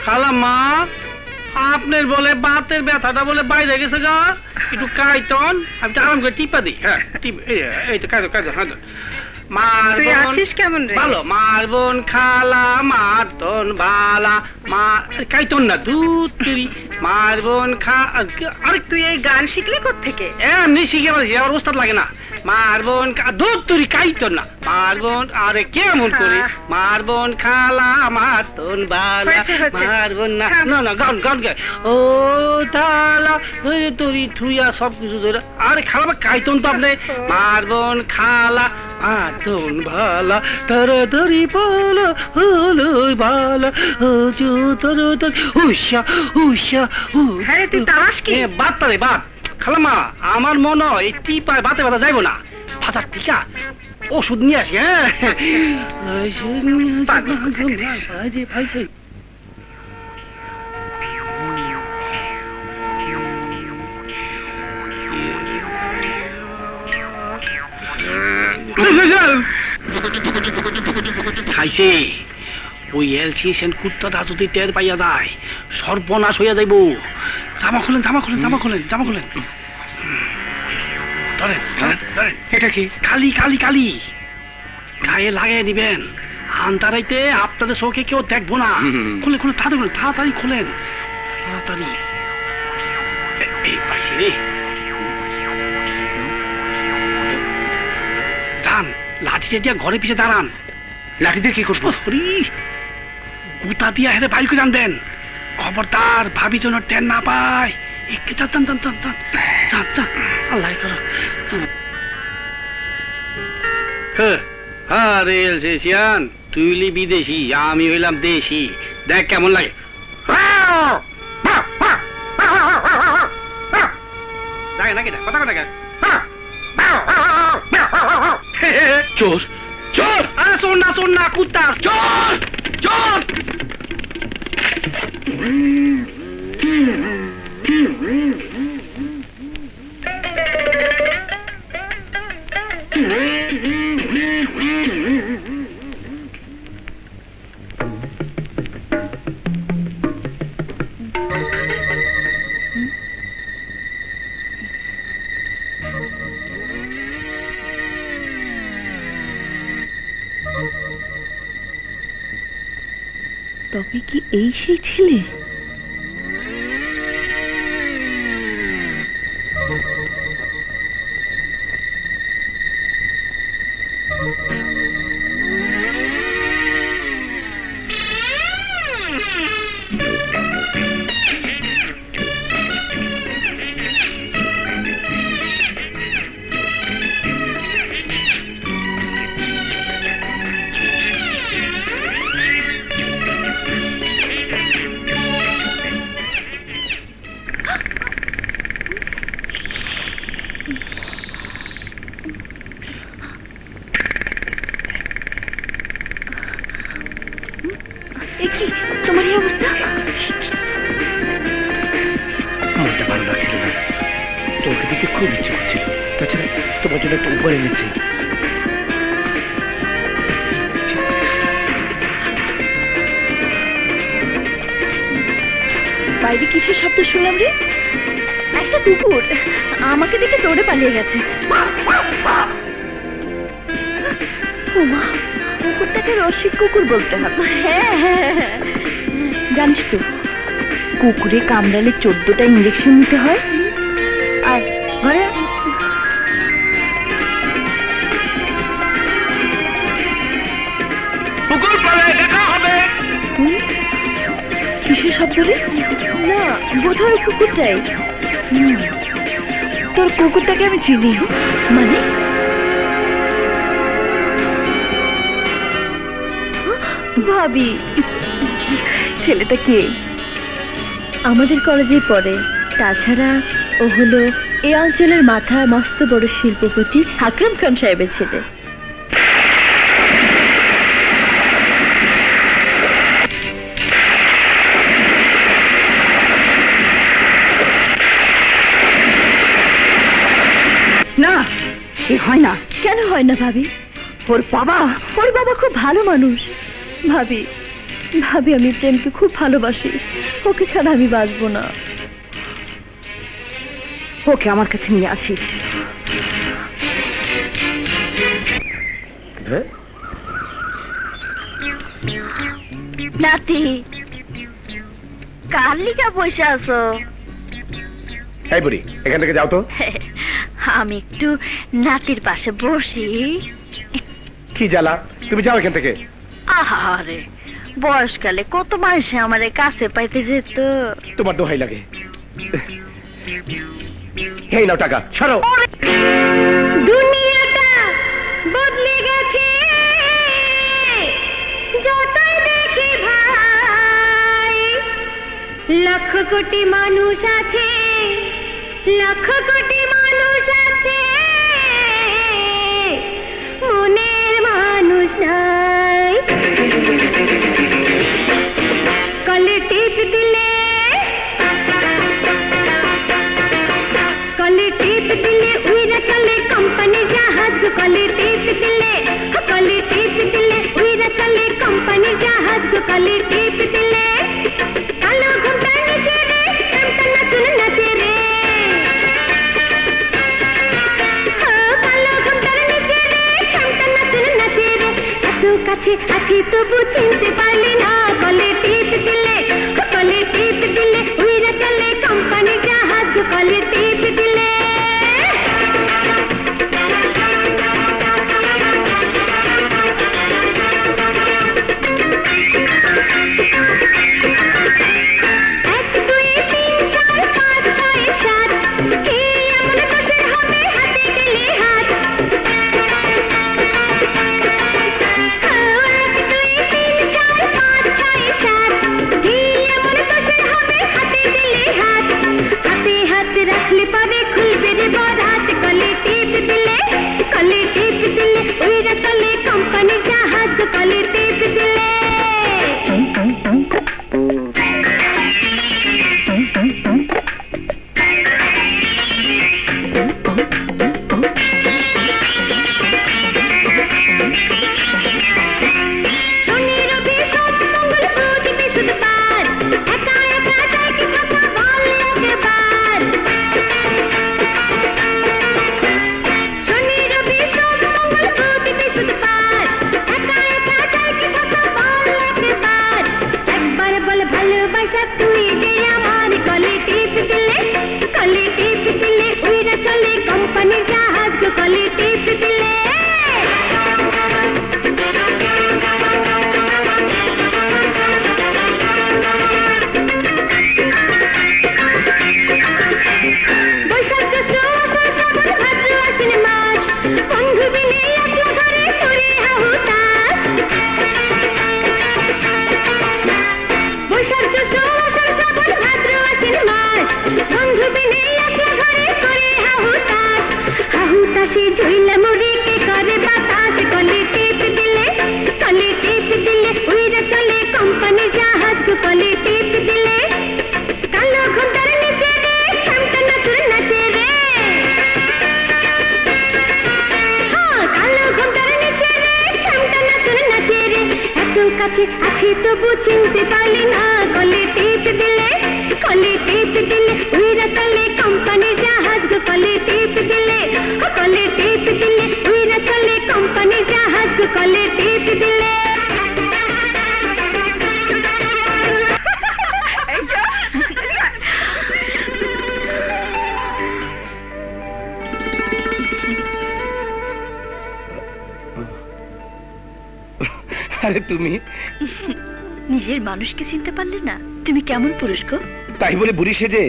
খালাম্মা, আপনার বলে বাতের ব্যথাটা বলে বাইরে গেছে গা, একটু কাইতন, আমি তো আরাম করে টিপা দিই। হ্যাঁ এই তো কাইতো কাইতো। হ্যাঁ তুই আছিস কেমন রে? ভালো মারবন খালা মারতন বালা মা কাইতন না দুধ তুই মারবন আরে তুই এই গান শিখলি কোত্থেকে? এমনি শিখে পারছি, আমার ওস্তাদ লাগে না। মারবন দুধ তুই কাইতন না মারবন, আরে কেমন করে মারবন খালা মারতন বালা মারবন না না না গান গান গায় ও তালা তুই থুইয়া সব কিছু ধরে। আরে খালা কাইতন তো আপনি মারবন খালা মারতন বালা তাড়াতাড়ি বলো হলো বালা তোর উষা উষা। হ্যাঁ তুই তারাস কি? বাদ তারে বাদ। খালামা আমার মনে হয় এই টিপায় বাতে বাতা যাইব না, বাজার টিকা ওষুধ নিয়ে আসি। হ্যাঁ খাইছে ওই এলসিএসএন কুত্তাটা যদি টের পাইয়া যায় সর্বনাশ হইয়া যাইব। জামা খুলেন জামা খুলেন জামা খুলেন জামা খুলেন। ধরেন ধরেন, এটা কি? কালি কালি কালি গায়ে লাগিয়ে দিবেন, আন্তারাইতে আপনাদের চোখে কেউ দেখবো না। খুলে খুলে তাড়াতাড়ি তাড়াতাড়ি খুলেন তাড়াতাড়ি। এই পাইছি রে, যান লাঠিটা দিয়া ঘরে পিছে দাঁড়ান। লাঠি দিয়ে কি করবো? গুতা দিয়া হেরে বাইর করে আনবেন, খবরদার ভাবি যেন টেন না পায়। একটু চান চান চান চান চান চান আল্লাহ করো। আরে এলসিয়ান, তুই হইলি বিদেশি, আমি হইলাম দেশি, দেখ কেমন লাগে। দেখে নাকি কথা কথা চোর চোর! আরে চোর না কুত্তা চোর চোর! তবে কি এই সেই ছেলে? তোমার এই অবস্থা? মনটা ভালো লাগছিল না, তোকে দেখতে খুব ইচ্ছে করছিল। তাছাড়া তোমার জন্য একটা উপহার এনেছি। বাইরে কিসের শব্দ শুনলাম রে? একটা কুকুর আমাকে দেখে দৌড়ে পালিয়ে গেছে। ওমা, কুকুরটাকে রসিক কুকুর বলতে হবে। হ্যাঁ হ্যাঁ হ্যাঁ, জানিস তো কুকুরে কামড়ালে 14টা ইঞ্জেকশন নিতে হয়। আর ঘরে শব্দ রে? না, বোধহয় ওই কুকুরটাই। তোর কুকুরটাকে আমি চিনি। মানে? ভাবি, ছেলেটা কে? আমাদের কলেজেই পড়ে। তাছাড়া ও হলো এই অঞ্চলের মাথা মস্ত বড় শিল্পপতি আকরাম খান সাহেবের ছেলে। না, এ হয় না। কেন হয় না ভাবি? ওর বাবা খুব ভালো মানুষ। ভাবি, আমি প্রেমকে খুব ভালোবাসি। ওকে ছাড়া আমি বাঁচবো না। ওকে আমার কাছে নিয়ে আসিস। নাতি, কার লিগা বসে আছো? এই বুড়ি, এখান থেকে যাও তো। আমি একটু নাতির পাশে বসি। কি জ্বালা, তুমি যাও এখান থেকে। আহারে, বয়সকালে কত মানুষে আমার কাছে পাইতে যেত। তোমার দোহাই লাগে। এই নাও টাকা, ছাড়ো। দুনিয়াটা বদলে গেছে, যতই দেখি ভাই, লক্ষ কোটি মানুষ আছে, লক্ষ কোটি মানুষ আছে, মনের মানুষ নাই। কলে টিপ দিলে, কলে টিপ দিলে উইরা চলে কোম্পানি জাহাজ। কলে টিপ দিলে, কলে টিপ দিলে উইরা চলে কোম্পানি জাহাজ। কলে টিপ দিলে কালো ঘুমটা নিচে রে, কামটা নাচুন নাচে রে। কালো ঘুমটার নিচে রে, কামটা নাচুন নাচে রে। এত কাছে আছি তবু চিনতে পারলি না। কলে টিপ দিলে, কলে টিপ দিলে উইরা চলে কোম্পানি জাহাজ। কলে টিপ দিলে কাছে আছি তবু চিনতে পারলি না। কলে টিপ দিলে, কলে টিপ দিলে উইরা চলে কোম্পানি জাহাজ। কলে টিপ দিলে, কলে টিপ দিলে উইরা চলে কোম্পানি জাহাজ। কলে টিপ দিলে আরে তুমি নিজের মানুষকে চিনতে পারলে না? তুমি কেমন পুরুষ গো? তাই বলে বুড়ি সেজে?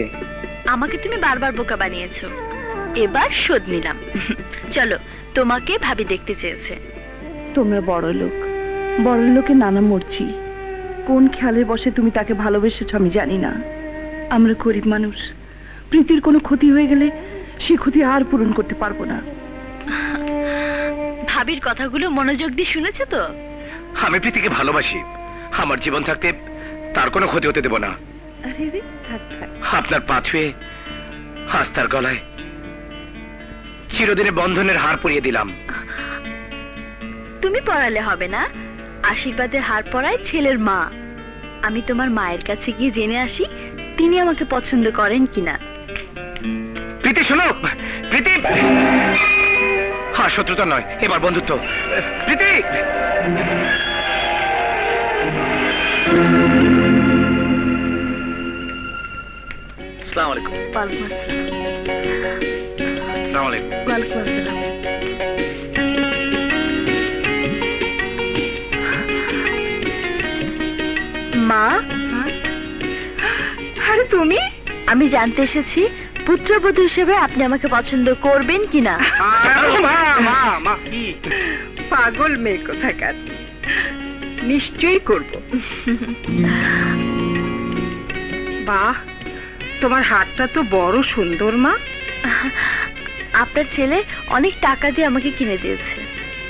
আমাকে তুমি বারবার বোকা বানিয়েছো, এবার শোধ নিলাম। চলো, তোমাকে ভাবি দেখতে চেয়েছে। তোমরা বড় লোক, বড় লোকে নানা মরছি। কোন খেয়ালের বসে তুমি তাকে ভালোবেসেছো আমি জানি না। আমরা গরিব মানুষ, প্রীতির কোনো ক্ষতি হয়ে গেলে সে ক্ষতি আর পূরণ করতে পারবো না। ভাবির কথাগুলো মনোযোগ দিয়ে শুনেছো তো? আমি প্রীতিকে ভালোবাসি, আমার জীবন থাকতে তার কোনো ক্ষতি হতে দেব না। আরে রে, থাক থাক। আপনার পা ছুঁয়ে আজ তার গলায় চিরদিনে বন্ধনের হার পরিয়ে দিলাম। তুমি পড়ালে হবে না, আশীর্বাদের হার পরায় ছেলের মা। আমি তোমার মায়ের কাছে গিয়ে জেনে আসি তিনি আমাকে পছন্দ করেন কিনা। প্রীতি শোনো, প্রীতি। হ্যাঁ, শত্রুতা নয়, এবার বন্ধুত্ব। প্রীতি। আসসালামু আলাইকুম। ওয়ালাইকুম আসসালাম। আসসালামু আলাইকুম। ওয়ালাইকুম আসসালাম। মা, আরে তুমি? আমি জানতে এসেছি পুত্রবধূ হিসেবে আপনি আমাকে পছন্দ করবেন কিনা। মা মা মা কি পাগল মেয়ে কোথাকার, নিশ্চয়ই করব। বাহ, তোমার হাতটা তো বড় সুন্দর মা। আপনার ছেলে অনেক টাকা দিয়ে আমাকে কিনে দিয়েছে।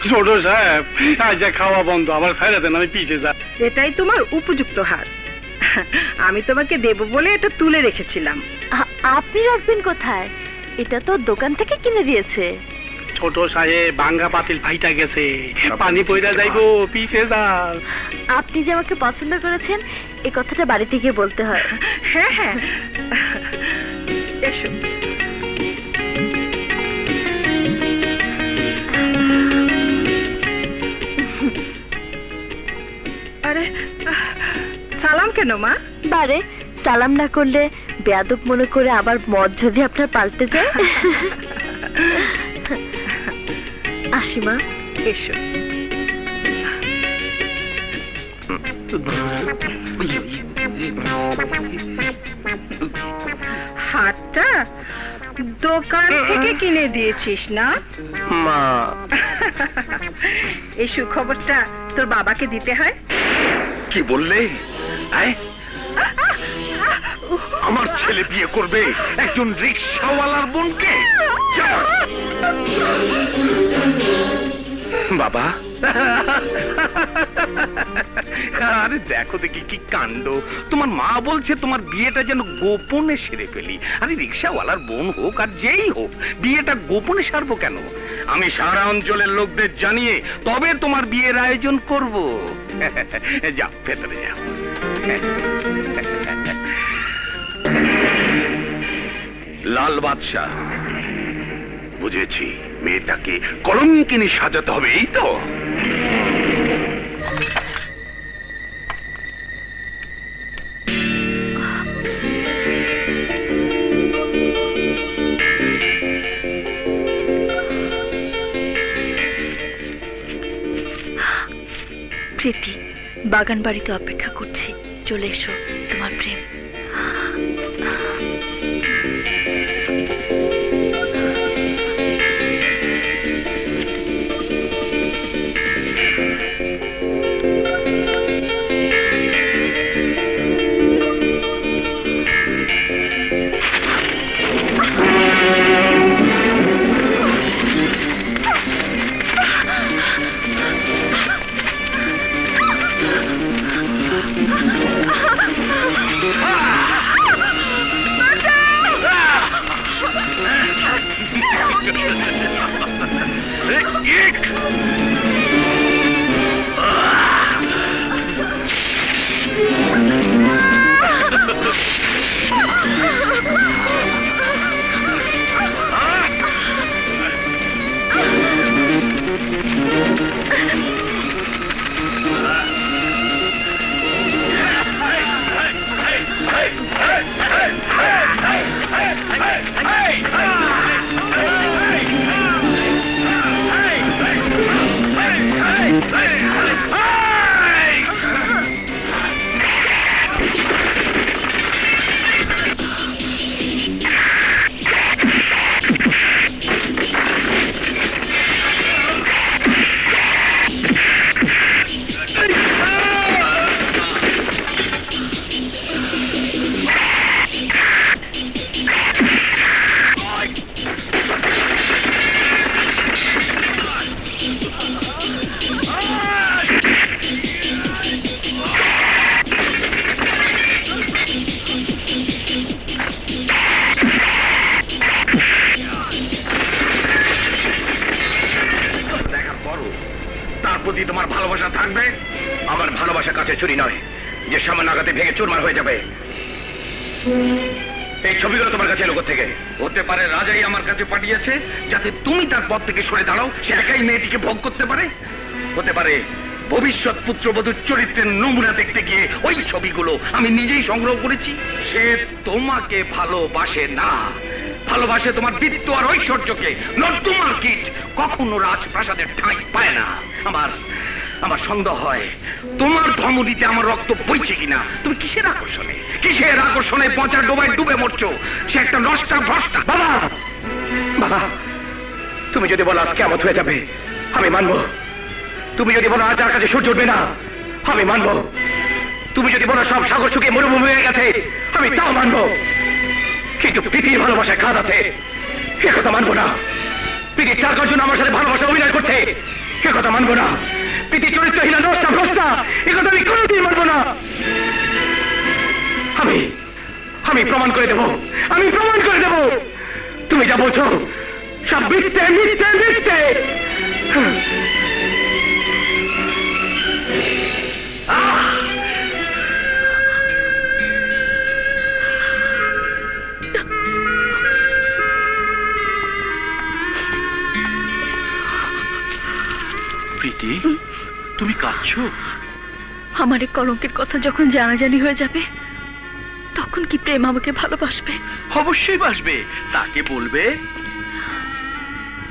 ছোট সাহেব, আজ খাওয়া বন্ধ, আমার ফেলে দেন, আমি পিছে যা। এটাই তোমার উপযুক্ত হার। আমি তোমাকে দেব বলে এটা তুলে রেখেছিলাম। আপনি রাখবেন কোথায়? এটা তো দোকান থেকে কিনে দিয়েছে। ছোট সাহেব, ভাঙ্গা পাতিল ফাইটা গেছে, পানি পয়দা যাইবো, পিছে যা। আপনি যে আমাকে পছন্দ করেছেন এই কথাটা বাড়িতে গিয়ে বলতে হয়। হ্যাঁ হ্যাঁ, এসো। আরে সালাম কেন মা? বারে সালাম না করলে বেয়াদব মনে করে আবার মদ যদি আপনার পাল্টে যায়। আসি মা। এসো। হাতটা দোকান থেকে কিনে দিয়েছিস না মা? এই সুখবরটা তোর বাবাকে দিতে হয়। কি বললে? আমার ছেলে বিয়ে করবে একজন রিক্সাওয়ালার বোনকে? বাবা, আরে দেখো দেখি কি কাণ্ড। তোমার মা বলছে তোমার বিয়েটা যেন গোপনে সেরে ফেলি। আরে রিক্সাওয়ালার বোন হোক আর যেই হোক, বিয়েটা গোপনে সারবো কেন? আমি সারা অঞ্চলের লোকদের জানিয়ে তবে তোমার বিয়ের আয়োজন করব। যাও, ভেতরে যাও। লাল বাদশা, বুঝেছি, মেয়েটাকে কলঙ্কিনী সাজাতে হবে, এই তো? প্রীতি, বাগান বাড়িতে অপেক্ষা করছি, চলে এসো, তোমার প্রেম। প্রতি তোমার ভালোবাসা থাকবে? আমার ভালোবাসা কাছে চুরি নয় যে সামান্য আঘাতে ভেঙে চুরমার হয়ে যাবে। এই ছবিগুলো তোমার কাছে এলো থেকে হতে পারে রাজাই আমার কাছে পাঠিয়েছে যাতে তুমি তার পথ থেকে সরে দাঁড়াও, সে একাই মেয়েটিকে ভোগ করতে পারে। হতে পারে ভবিষ্যৎ পুত্রবধূর চরিত্রের নমুনা দেখতে গিয়ে ওই ছবিগুলো আমি নিজেই সংগ্রহ করেছি। সে তোমাকে ভালোবাসে না, ভালোবাসে তোমার বৃত্ত আর ঐশ্বর্যকে, নট তোমার কিট। কখনো রাজপ্রাসাদের ঠাঁই পায় না। আমার সন্দেহ হয় তোমার ধমনীতে আমার রক্ত বইছে কিনা। তুমি কিসের আকর্ষণে পচা ডোবায় ডুবে মরছো? সে একটা নষ্টা ভ্রষ্টা। বাবা, তুমি যদি বলো আজ কেমন হয়ে যাবে, আমি মানবো। তুমি যদি বলো আজ আর কাছে সূর্য উঠবে না, আমি মানবো। তুমি যদি বলো সব সাগর শুকিয়ে মরুভূমি হয়ে গেছে, আমি তাও মানবো। কিন্তু প্রীতির ভালোবাসায় খাদ আছে, সে কথা মানবো না। প্রীতির টাকার জন্য আমার সাথে ভালোবাসা অভিনয় করছে, সে কথা মানবো না। প্রীতি চরিত্রহীন নষ্টা ভ্রষ্টা, এ কথা আমি কোনোদিন মানবো না। আমি প্রমাণ করে দেব, আমি প্রমাণ করে দেব। তুমি যা বলছো সব মিথ্যে মিথ্যে মিথ্যে। প্রীতি, তুমি কাঁদছো? আমার এই কলঙ্কের কথা যখন জানাজানি হয়ে যাবে, তখন কি প্রেম আমাকে ভালোবাসবে? অবশ্যই বাসবে। তাকে বলবে,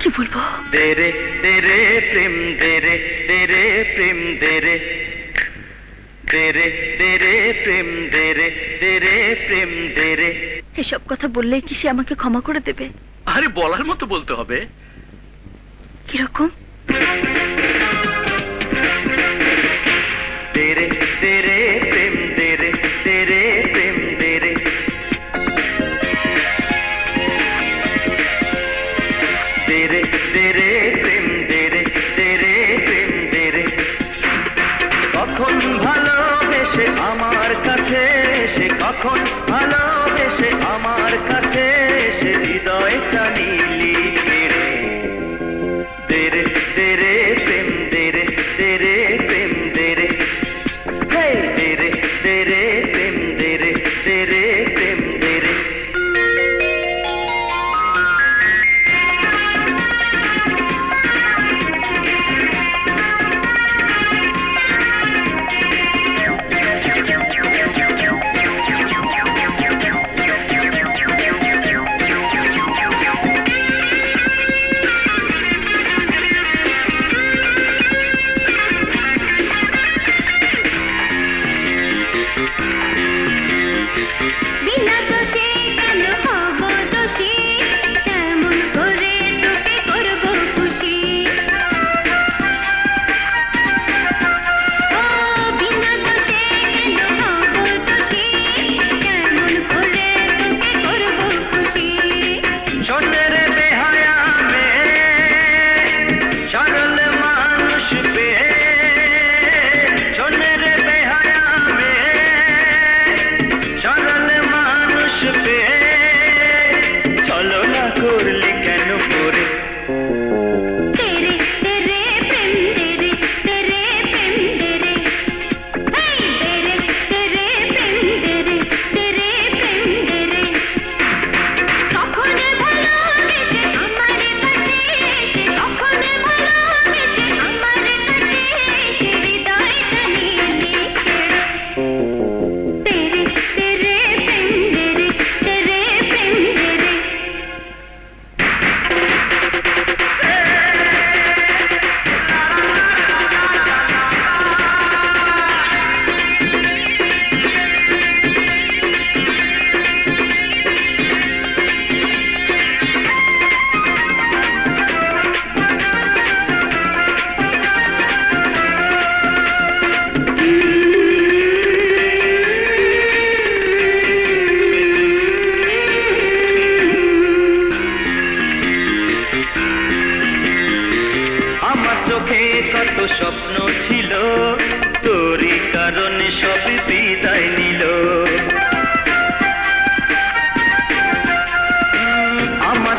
কি বলবো? দেরে দেরে প্রেম দেরে দেরে প্রেম দেরে দেরে দেরে প্রেম দেরে দেরে প্রেম দেরে। এসব কথা বললেই কি সে আমাকে ক্ষমা করে দেবে? আরে বলার মতো বলতে হবে। কিরকম? তেরে তেরে প্রেম তেরে তেরে প্রেম তেরে তেরে তেরে প্রেম তেরে তেরে প্রেম তেরে। কখন ভালোবেসে আমার কাছে সে, কখন ভালোবেসে আমার কাছে সে, হৃদয়টা নিলি কেড়ে। তেরে তেরে প্রেম তেরে তেরে প্রেম তেরে তেরে তেরে প্রেম তেরে তেরে প্রেম তেরে।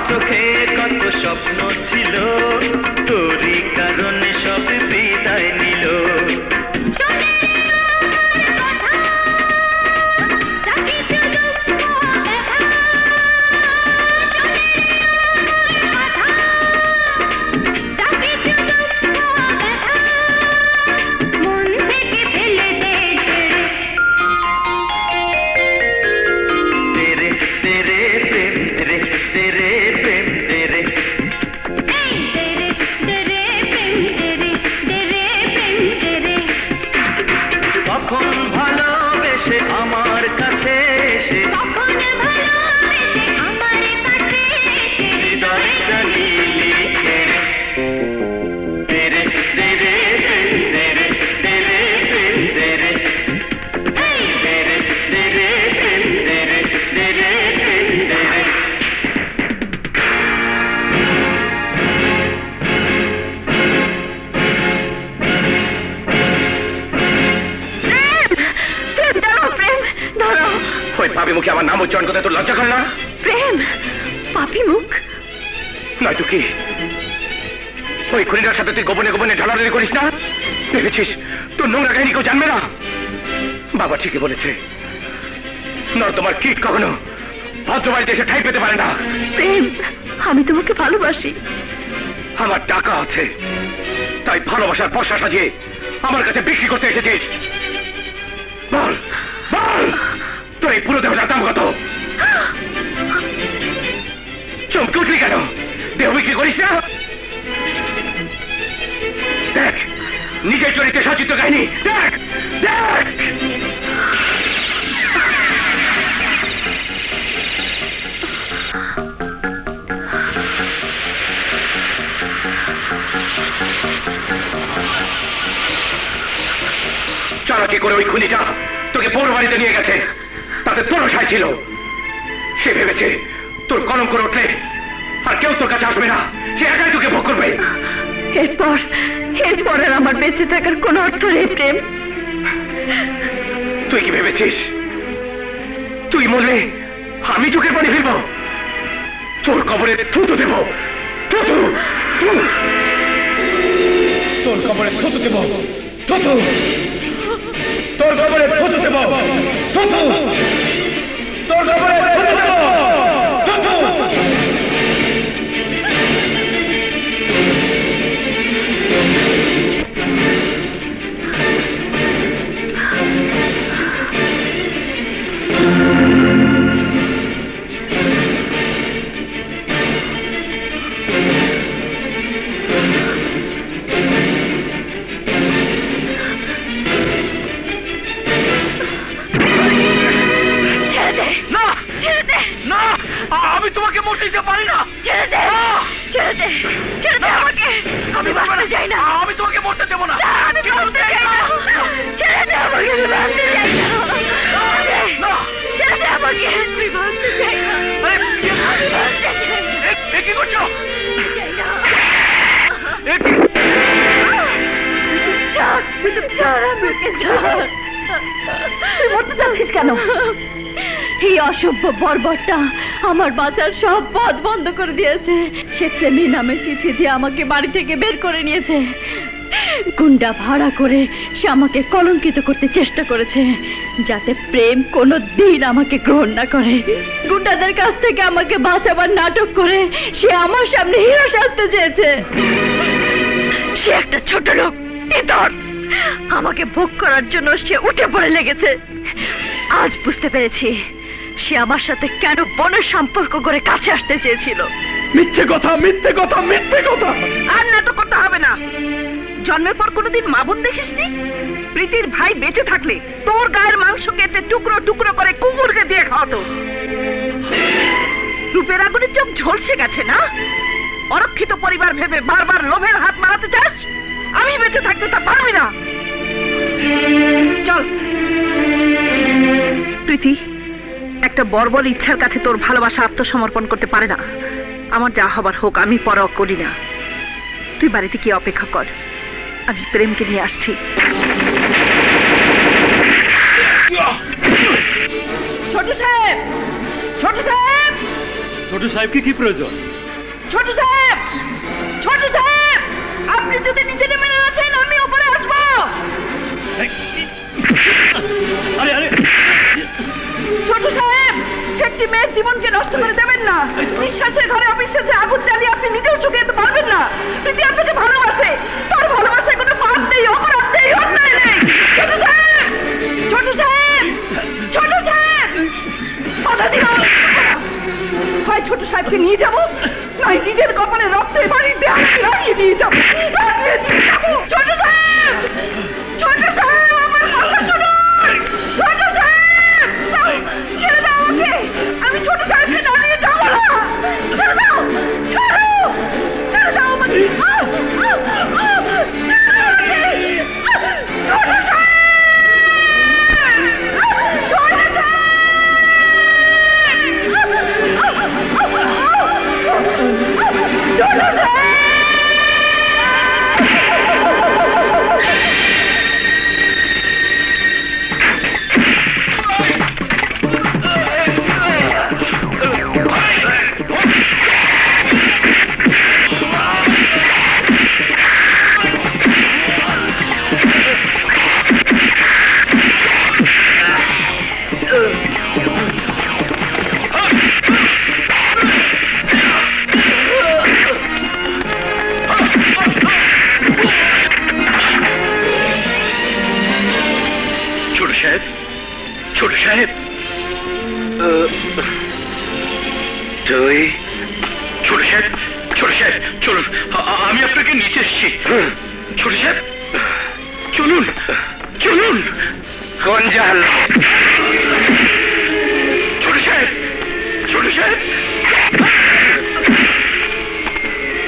চোখে কত স্বপ্ন ছিল, তোরই কারণে সব বিদায় পাপি মুখে আমার নাম উচ্চারণ করতে তোর লজ্জা করে না? প্রেম, পাপি মুখ? নয়তো কি ওই খুনিটার সাথে তুই গোপনে গোপনে ঢলাঢলি করিস না? ভেবেছিস তোর নোংরা কাহিনী কেউ জানবে না? বাবা ঠিকই বলেছে, নর্দমার কীট কখনো ভদ্রবাড়িতে এসে ঠাঁই পেতে পারে না। প্রেম, আমি তোমাকে ভালোবাসি। আমার টাকা আছে তাই ভালোবাসার পয়সা সাজিয়ে আমার কাছে বিক্রি করতে এসেছিস। বল বল, তোর এই পুরো দেহটার দাম কত? চমকে উঠলি কেন? দেহ বিক্রি করিস না? দেখ নিজের চরিত্রে সচিত্র কাহিনী, দেখ দেখ। চালাকি করে ওই খুনিটা তোকে পৌর বাড়িতে নিয়ে গেছে, তাতে তোরও সায় ছিল। সে ভেবেছে তোর কলম করে উঠলে আর কেউ তোর কাছে আসবে না, সে একাই তোকে ভোগ করবে। এরপর আর আমার বেঁচে থাকার কোনো অর্থ নেই প্রেম। তুই কি ভেবেছিস তুই মরলে আমি চোখের পানি ফেলবো? তোর কবরে থুতু দেব, থুতু, তোর কবরে থুতু দেব, থুতু, তোর কবরে থুতু দেব, থুতু, তোর কবরে থুতু দেব, থুতু। আমি তোমাকে মরতে দিতে পারি না। ছেড়ে দে, ছেড়ে দে, ছেড়ে দে আমাকে। আমি বাঁচতে চাই না। আমি তোমাকে মরতে দেবো না। আমি বাঁচতে চাই না। ছেড়ে দে আমাকে, আমি বাঁচতে চাই না। ছেড়ে দে আমাকে, আমি বাঁচতে চাই না। আমি বাঁচতে চাই না। কি করছো? তুই মরতে চাচ্ছিস কেন? এই অসভ্য বর্বরটা আমার বাঁচার সব পথ বন্ধ করে দিয়েছে। সে প্রেমী নামে চিঠি দিয়ে আমাকে বাড়ি থেকে বের করে নিয়েছে। গুন্ডা ভাড়া করে সে আমাকে কলঙ্কিত করতে চেষ্টা করেছে, যাতে প্রেম কোনো দিন আমাকে গ্রহণ না করে। গুন্ডাদের কাছ থেকে আমাকে বাঁচাবার নাটক করে সে আমার সামনে হিরো সাজতে চেয়েছে। সে একটা ছোট লোক, ইতর। আমাকে ভোগ করার জন্য সে উঠে পড়ে লেগেছে। আজ বুঝতে পেরেছি সে আমার সাথে কেন বনের সম্পর্ক করে কাছে আসতে চেয়েছিল। মিথ্যে কথা, মিথ্যে কথা, মিথ্যে কথা। আর নাটক করতে হবে না। জন্মের পর কোনোদিন মা বোন দেখিসনি? প্রীতির ভাই বেঁচে থাকলে তোর গায়ের মাংস কেটে টুকরো টুকরো করে কুকুরকে দিয়ে খাওয়াতো। রূপের আগুনে চোখ ঝলসে গেছে না? অরক্ষিত পরিবার ভেবে বারবার লোভের হাত মারাতে চাস? আমি বেঁচে থাকতে তা পারবি না। চল। প্রীতি, একটা বর্বর ইচ্ছার কাছে তোর ভালোবাসা আত্মসমর্পণ করতে পারে না। আমার যা হবার হোক, আমি পরোয়া করি না। তুই বাড়িতে কি অপেক্ষা কর, আমি প্রেমকে নিয়ে আসছি। ছোট সাহেব, ছোট সাহেব, ছোট সাহেবকে কি প্রয়োজন? ছোট সাহেব, ছোট সাহেব, আপনি যদি নিচে নেমে না আসেন আমি উপরে আসবো। আরে আরে ছোট সাহেব, একটি মেয়ের জীবনকে নষ্ট করে দেবেন না। বিশ্বাসের ঘরে অবিশ্বাসে আগুন জ্বালিয়ে আপনি নিজেও চুকে যেতে পারবেন না। প্রীতি আপনাকে ভালোবাসে, তার ভালোবাসায় কোনো পাপ নেই, অপরাধ নেই, অন্যায় নেই। ছোট সাহেব, ছোট সাহেব, ছোট সাহেব, কথা দিলাম। হয় ছোট সাহেবকে নিয়ে যাবো, নয় নিজের কপালে রক্তের বাড়িতে লাগিয়ে দিয়ে যাবো, লাগিয়ে দিয়ে যাবো। ছোট সাহেব, ছোট সাহেব, আমার কথা শুনুন। ছোট সাহেব, ছেড়ে দাও আমাকে। আমি ছোট সাহেবকে দাঁড়িয়ে যাবো না। ছেড়ে দাও, ছেড়ে দাও আমাকে। ছোট সাহেব চলুন চলুন। কোন জাহান? ছোট সাহেব ছোট সাহেব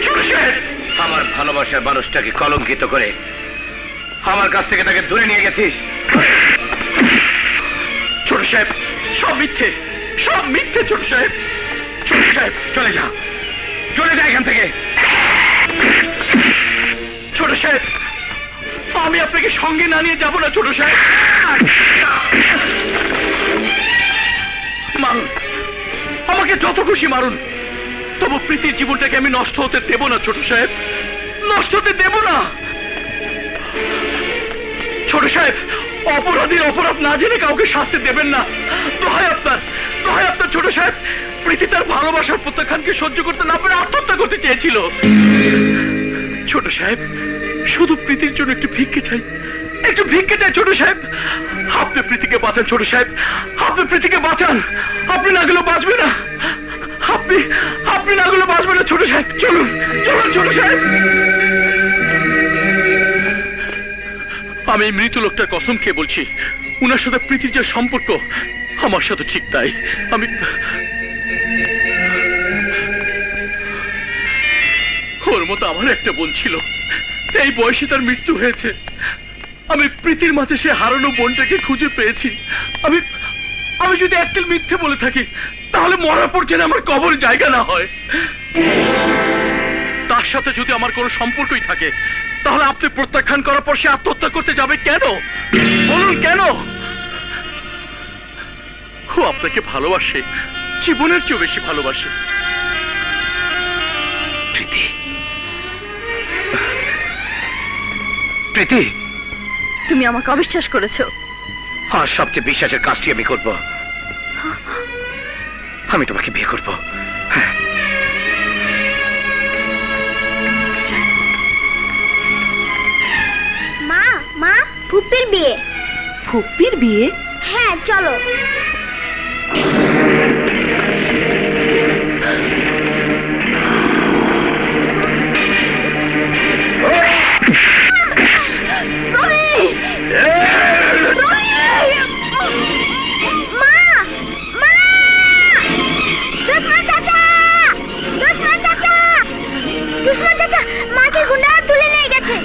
ছোট সাহেব, আমার ভালোবাসার মানুষটাকে কলঙ্কিত করে আমার কাছ থেকে তাকে দূরে নিয়ে গেছিস। ছোট সাহেব সব মিথ্যে, সব মিথ্যে ছোট সাহেব। ছোট সাহেব চলে যা, চলে যা এখান থেকে। ছোট সাহেব আমি আপনাকে সঙ্গে না নিয়ে যাব না ছোট সাহেব। মারুন, আমাকে যত খুশি মারুন, তবু প্রীতির জীবনটাকে আমি নষ্ট হতে দেব না ছোট সাহেব, নষ্ট হতে দেব না। ছোট সাহেব অপরাধীর অপরাধ না জেনে কাউকে শাস্তি দেবেন না, দোহাই আপনার, দোহাই আপনার ছোট সাহেব। প্রীতি তার ভালোবাসার প্রত্যাখ্যানকে সহ্য করতে না পারে আত্মহত্যা করতে চেয়েছিল। ছোট সাহেব শুধু প্রীতির জন্য একটু ভিক্ষে চাই, একটু ভিক্ষে চাই ছোট সাহেব। আপনি প্রীতিকে বাঁচান ছোট সাহেব, আপনি প্রীতিকে বাঁচান। আপনি না গেলে বাঁচবে না, আপনি না গেলে বাঁচবে না ছোট সাহেব। চলুন চলুন ছোট সাহেব। আমি মৃত লোকটার কসম খেয়ে বলছি, উনার সাথে প্রীতির যে সম্পর্ক আমার সাথে ঠিক তাই। আমি ওর মতো আমার একটা বোন ছিল, এই বয়সে তার মৃত্যু হয়েছে। আমি প্রীতির মাঝে সে হারানো বোনটাকে খুঁজে পেয়েছি। আমি আমি যদি একটাল মিথ্যে বলে থাকি, তাহলে মরার পর যেন আমার কবর জায়গা না হয়। তার সাথে যদি আমার কোনো সম্পর্কই থাকে, তাহলে আপনি প্রত্যাখ্যান করার পর সে আত্মহত্যা করতে যাবে কেন? বলুন কেন? ও আপনাকে ভালোবাসে, জীবনের চেয়ে বেশি ভালোবাসে। প্রীতি, প্রীতি তুমি আমাকে অবিশ্বাস করেছো। আর সবচেয়ে বিশ্বাসের কাজটি আমি করব। আমি তোমাকে বিয়ে করব। মা মা ফুপির বিয়ে। ফুপির বিয়ে? হ্যাঁ চলো। মাকে গুন্ডা তুলে নিয়ে গেছে।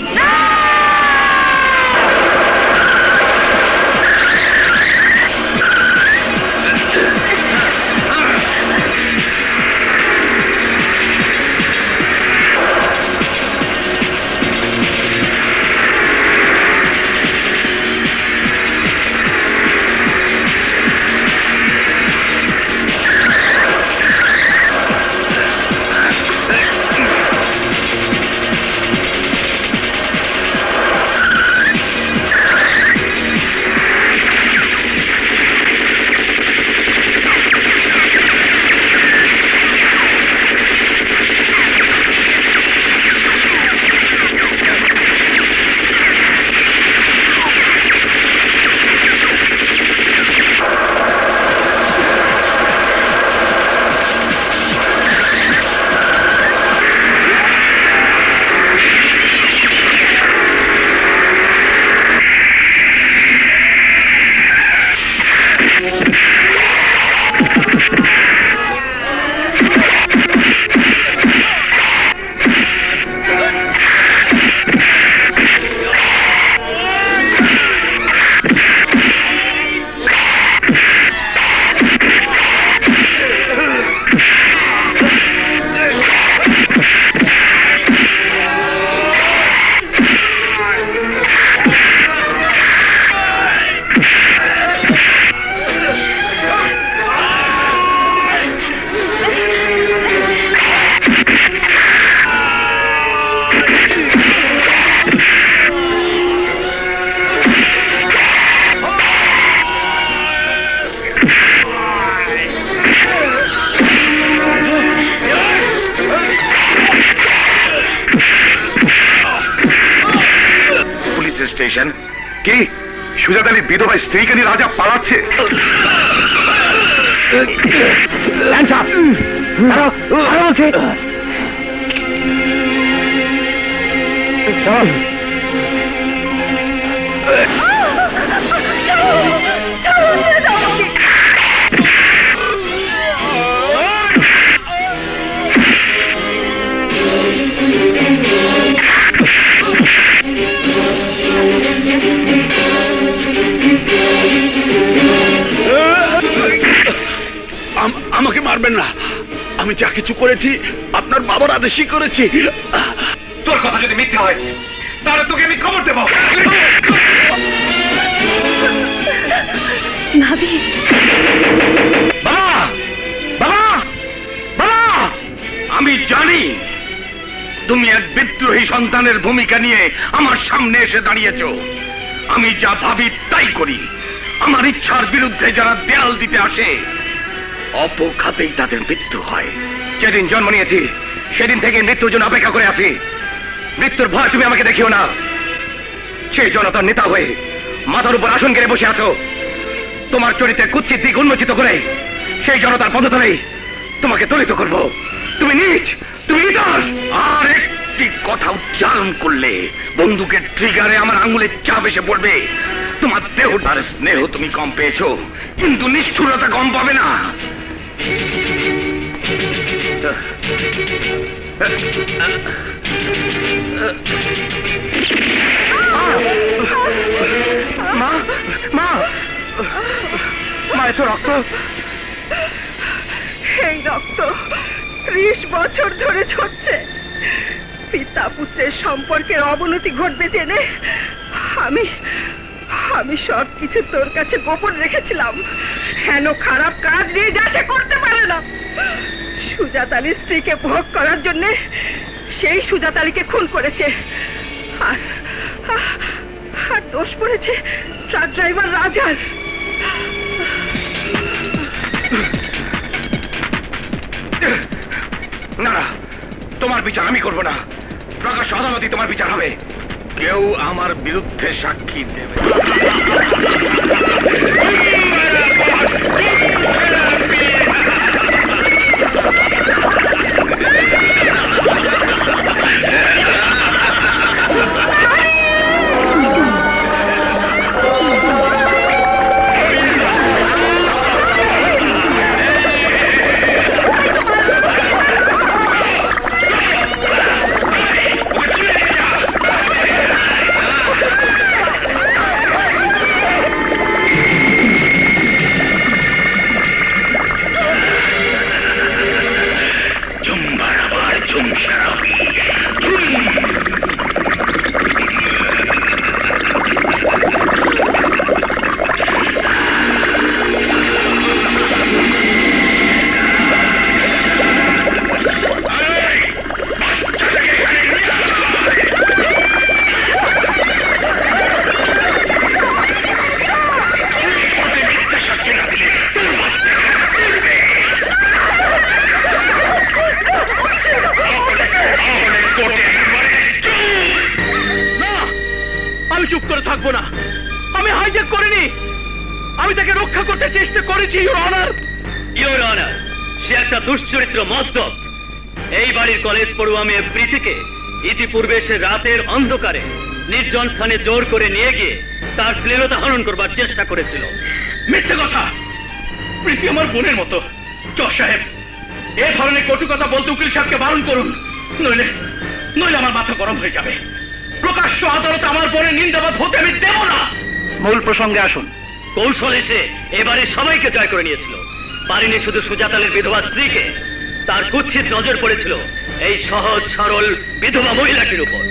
স্টেশন কি সুজাত আলী বিধবা স্ত্রীকে নিয়ে রাজা পালাচ্ছে? আমাকে মারবেন না, আমি যা কিছু করেছি আপনার বাবার আদেশই করেছি। তোর কথা যদি মিথ্যা হয় তাহলে তোকে আমি খবর দেব। ভাবি, বাবা, বাবা, বাবা, আমি জানি তুমি এক বিদ্রোহী সন্তানের ভূমিকা নিয়ে আমার সামনে এসে দাঁড়িয়েছ। আমি যা ভাবি তাই করি। আমার ইচ্ছার বিরুদ্ধে যারা দেয়াল দিতে আসে অপঘাতেই তাদের মৃত্যু হয়। যেদিন জন্ম নিয়েছি সেদিন থেকে মৃত্যুর জন্য অপেক্ষা করে আছি। মৃত্যুর ভয় তুমি আমাকে দেখিও না। সেই জনতার নেতা হয়ে মাথার উপর আসন কেড়ে বসে আছো। তোমার চরিত্রের কুৎসিত দিক উন্মোচিত করে সেই জনতার পদতলেই তোমাকে দলিত করব। তুমি নীচ, তুমি নিদর্শ। আর একটি কথা উচ্চারণ করলে বন্দুকের ট্রিগারে আমার আঙুলের চাপ এসে পড়বে। তোমার দেহটার স্নেহ তুমি কম পেয়েছো, কিন্তু নিষ্ঠুরতা কম পাবে না। মা, মা, মা, এত রক্ত। এই রক্ত 30 বছর ধরে ঝরছে। পিতা পুত্রের সম্পর্কের অবনতি ঘটবে জেনে আমি সবকিছু তোর কাছে গোপন রেখেছিলাম। হেন খারাপ কাজ নিয়ে যা সে করতে পারে না। সুজাত আলীর স্ত্রীকে ভোগ করার জন্য সেই সুজাত আলীকে খুন করেছে। আর দোষ পড়েছে ট্রাক ড্রাইভার রাজার। না না, তোমার বিচার আমি করব না। প্রকাশ্য আদালতে তোমার বিচার হবে। কেউ আমার বিরুদ্ধে সাক্ষী দেবে। চুপ করে থাকবো না। আমি হাইজ্যাক করিনি, আমি তাকে রক্ষা করতে চেষ্টা করেছি। ইওর অনার, ইওর অনার, সে একটা দুশ্চরিত্র মদ্যপ। এই বাড়ির কলেজ পড়ুয়া মেয়ে প্রীতিকে ইতিপূর্বে সে রাতের অন্ধকারে নির্জন স্থানে জোর করে নিয়ে গিয়ে তার শ্লীলতা হরণ করবার চেষ্টা করেছিল। মিথ্যে কথা। প্রীতি আমার বোনের মতো। জজ সাহেব, এ ধরনের কটু কথা বলতে উকিল সাহেবকে বারণ করুন, নইলে আমার মাথা গরম হয়ে যাবে। প্রকাশ্য আদালতে আমার বোনের নিন্দাবাদ হতে আমি দেব না। মূল প্রসঙ্গে আসুন। কৌশলে সে এবারে সবাইকে জয় করে নিয়েছিল। পারিনি শুধু সুজাত আলীর বিধবা স্ত্রীকে, তার কুৎসিত নজর পড়েছিল এই সহজ সরল বিধবা মহিলাটির উপর।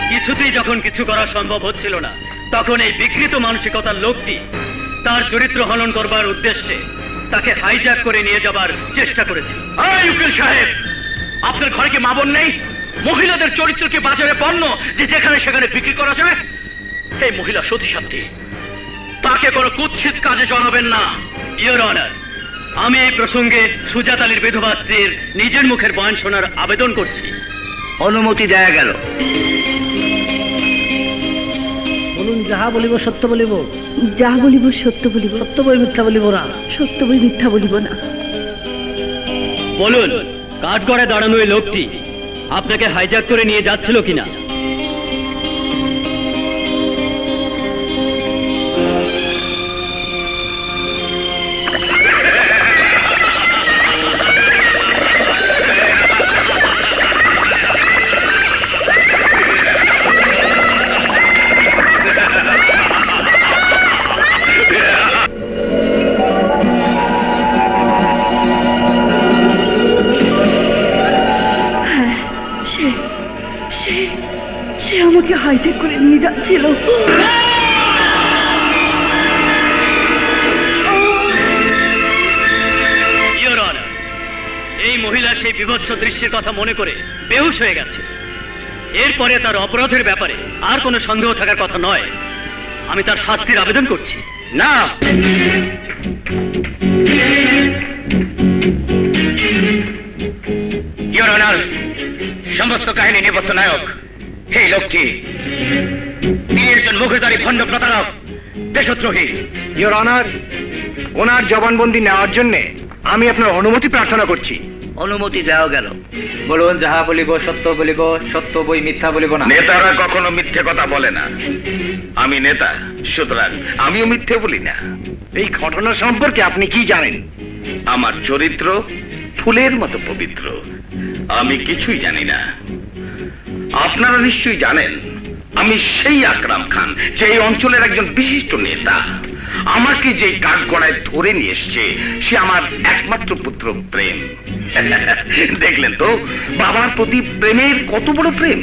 কিছুতেই যখন কিছু করা সম্ভব হচ্ছিল না, তখন এই বিকৃত মানসিকতার লোকটি তার চরিত্র হনন করবার উদ্দেশ্যে তাকে হাইজ্যাক করে নিয়ে যাবার চেষ্টা করেছিল। উকিল সাহেব, আপনার ঘরে কি মা বোন নেই? মহিলাদের চরিত্র কি বাজারে পণ্য যে যেখানে সেখানে বিক্রি করা যায়? এই মহিলা সতী সাধ্যী, তাকে কোনো কুৎসিত কাজে জড়াবেন না। ইওর অনার, আমি এই প্রসঙ্গে সুজাত আলীর বিধবা স্ত্রীর নিজের মুখের বয়ান শোনার আবেদন করছি। অনুমতি দেয়া গেল। বলুন, যাহা বলিব সত্য বলিব, যাহা বলিব সত্য বলিব, সত্য বই মিথ্যা বলিব না। সত্য বই মিথ্যা বলিব না। বলুন, কাঠগড়ায় দাঁড়ানো এই লোকটি আপনাকে হাইজ্যাক করে নিয়ে যাচ্ছিল কিনা? আমাকে হাইজ্যাক করে নিয়ে যাচ্ছিল। ইওর অনার, এই মহিলা সেই বিভৎস দৃশ্যের কথা মনে করে বেহুশ হয়ে গেছে। এরপরে তার অপরাধের ব্যাপারে আর কোনো সন্দেহ থাকার কথা নয়। আমি তার শাস্তির আবেদন করছি। না, ইওর অনার, সমস্ত কাহিনী নেপথ্য নায়ক এই লোকটি। তিনি একজন মুখোশধারী ভণ্ড প্রতারক, দেশদ্রোহী। ইওর অনার, ওনার জবানবন্দি নেওয়ার জন্য আমি আপনার অনুমতি প্রার্থনা করছি। অনুমতি দেওয়া গেল। বলুন, যাহা বলিব সত্য বলিব, সত্য বই মিথ্যা বলিব না। নেতারা কখনো মিথ্যে কথা বলে না। আমি নেতা, সুতরাং আমিও মিথ্যে বলি না। এই ঘটনা সম্পর্কে আপনি কি জানেন? আমার চরিত্র ফুলের মতো পবিত্র, আমি কিছুই জানি না। আপনারা নিশ্চয়ই জানেন আমি সেই আকরাম খান, যে এই অঞ্চলের একজন বিশিষ্ট নেতা। আমাকে যে কাঠগড়ায় ধরে নিয়ে এসছে সে আমার একমাত্র পুত্র প্রেম। দেখলেন তো বাবার প্রতি প্রেমের কত বড় প্রেম।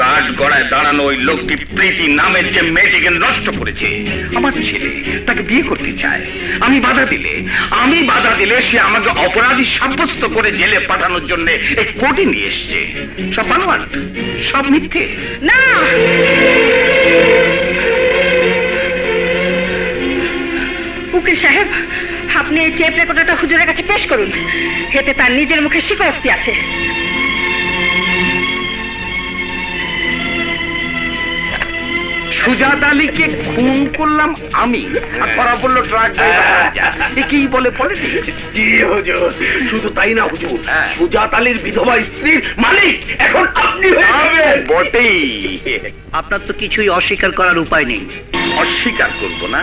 কাঠগড়ায় দাঁড়ানো ওই লোকটি প্রীতি নামের যে মেয়েটিকে নষ্ট করেছে, আমার ছেলে তাকে বিয়ে করতে চায়। আমি বাধা দিলে সে আমাকে অপরাধী সাব্যস্ত করে জেলে পাঠানোর জন্য এই কোর্টে নিয়ে এসছে। সব বানোয়াট, সব মিথ্যে। না, উকিল সাহেব, আপনি এই টেপ রেকর্ডারটা হুজুরের কাছে পেশ করুন। এতে তার নিজের মুখে স্বীকারোক্তি আছে। সুজাত আলীকে খুন করলাম আমি, আর ধরা পড়লো ট্রাক ড্রাইভার। কি বলে পলিটিক্স? জি হুজুর, শুধু তাই না হুজুর, সুজাত আলীর বিধবা স্ত্রীর মালিক এখন আপনি হয়ে যাবেন। বটেই। আপনার তো কিছুই অস্বীকার করার উপায় নেই। অস্বীকার করব না?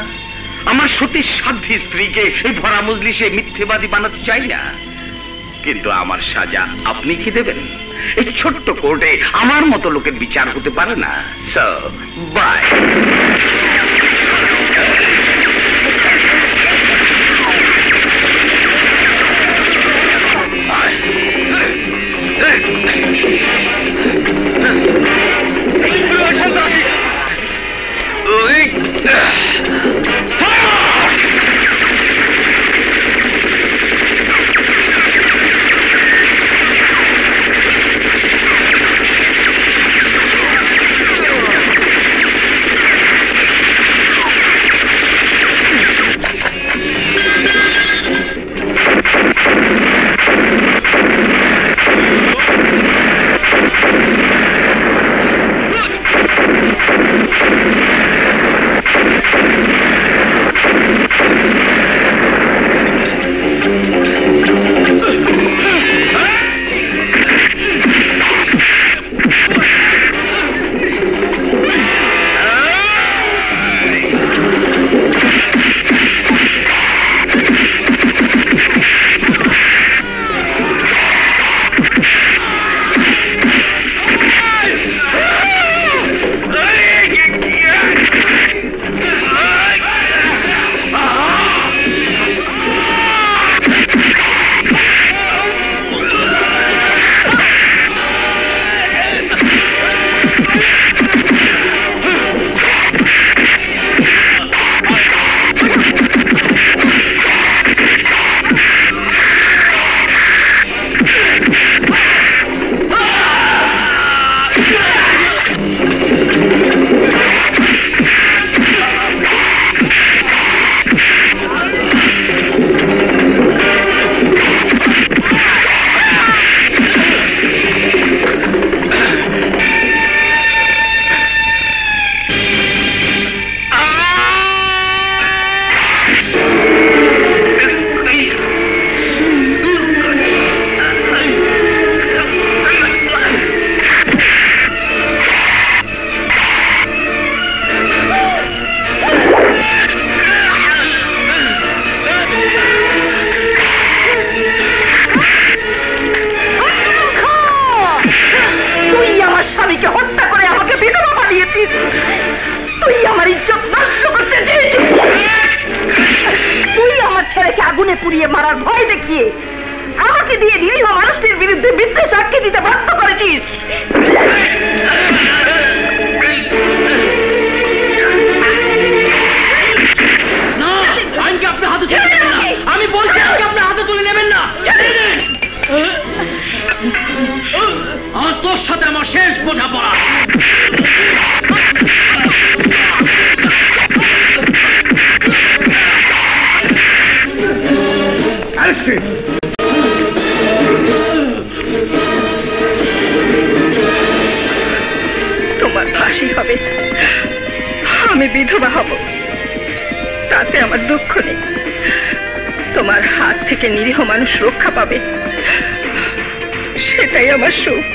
আমার সতী সাধ্বী স্ত্রীকে এই ভরা মজলিসে মিথ্যেবাদী বানাতে চাই না, কিন্তু আমার সাজা আপনি কি দেবেন? এই ছোট্ট কোর্টে আমার মতো লোকের বিচার হতে পারে না। So bye. আগুনে পুড়িয়ে মারার ভয় দেখিয়ে আমাকে দিয়ে নিরীহ মানুষটির বিরুদ্ধে মিথ্যে সাক্ষী দিতে বাধ্য করেছিস। ফাঁসি হবে, আমি বিধবা হব, তাতে আমার দুঃখ নেই। তোমার হাত থেকে নিরীহ মানুষ রক্ষা পাবে, সেটাই আমার সুখ।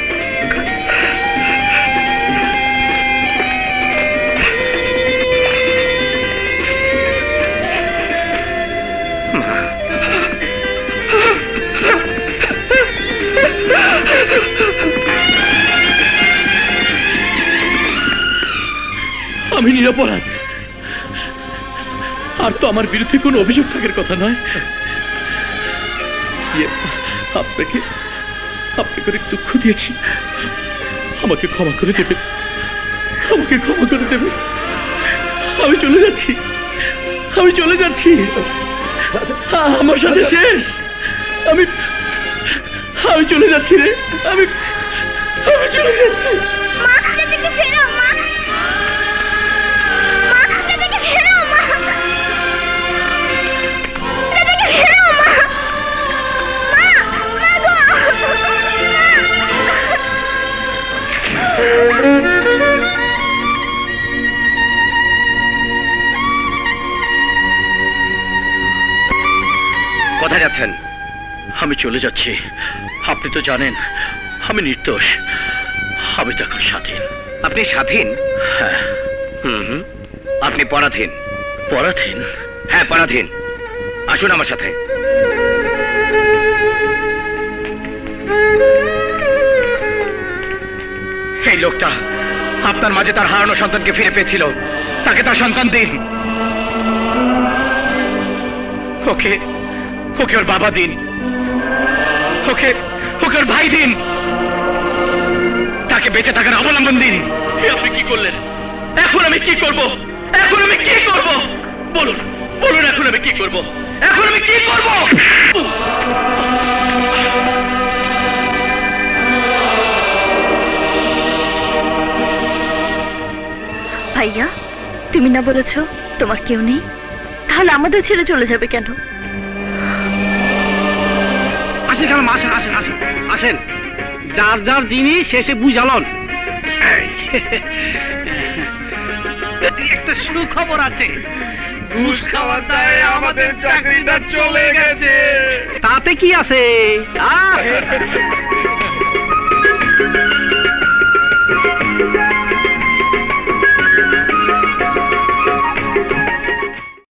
আমি নিরপরাধ, আর তো আমার বিরুদ্ধে কোনো অভিযোগ থাকার কথা নয়। আপনাকে আপনাকে অনেক দুঃখ দিয়েছি, আমাকে ক্ষমা করে দেবে, আমাকে ক্ষমা করে দেবে। আমি চলে যাচ্ছি, আমি চলে যাচ্ছি, আমার সাথে শেষ। আমি আমি চলে যাচ্ছি রে, আমি আমি চলে যাচ্ছি। কোথায় যাচ্ছেন? আমি চলে যাচ্ছি। আপনি তো জানেন আমি নির্দোষ, আমি তো এখন স্বাধীন। আপনি স্বাধীন? হ্যাঁ। আপনি পরাধীন। পরাধীন? হ্যাঁ, পরাধীন। আসুন আমার সাথে। এই লোকটা আপনার মাঝে তার হারানো সন্তানকে ফিরে পেয়েছিল, তাকে তার সন্তান দিন। ওকে ওকে ওর বাবা দিন, ওকে ওকে ওর ভাই দিন, তাকে বেঁচে থাকার অবলম্বন দিন। আপনি কি করলেন? এখন আমি কি করব? এখন আমি কি করব? বলুন বলুন, এখন আমি কি করব? এখন আমি কি করব? ভাইয়া, তুমি না বলেছো তোমার কেউ নেই, তাহলে আমাদের ছেড়ে চলে যাবে কেন? আসেন কেন, আসেন আসেন আসেন আসেন, যার যার জিনিস শেষে বুঝালন। একটা সুখবর আছে, ঘুষ খাওয়ার দায়ে আমাদের চাকরিটা চলে গেছে। তাতে কি আছে?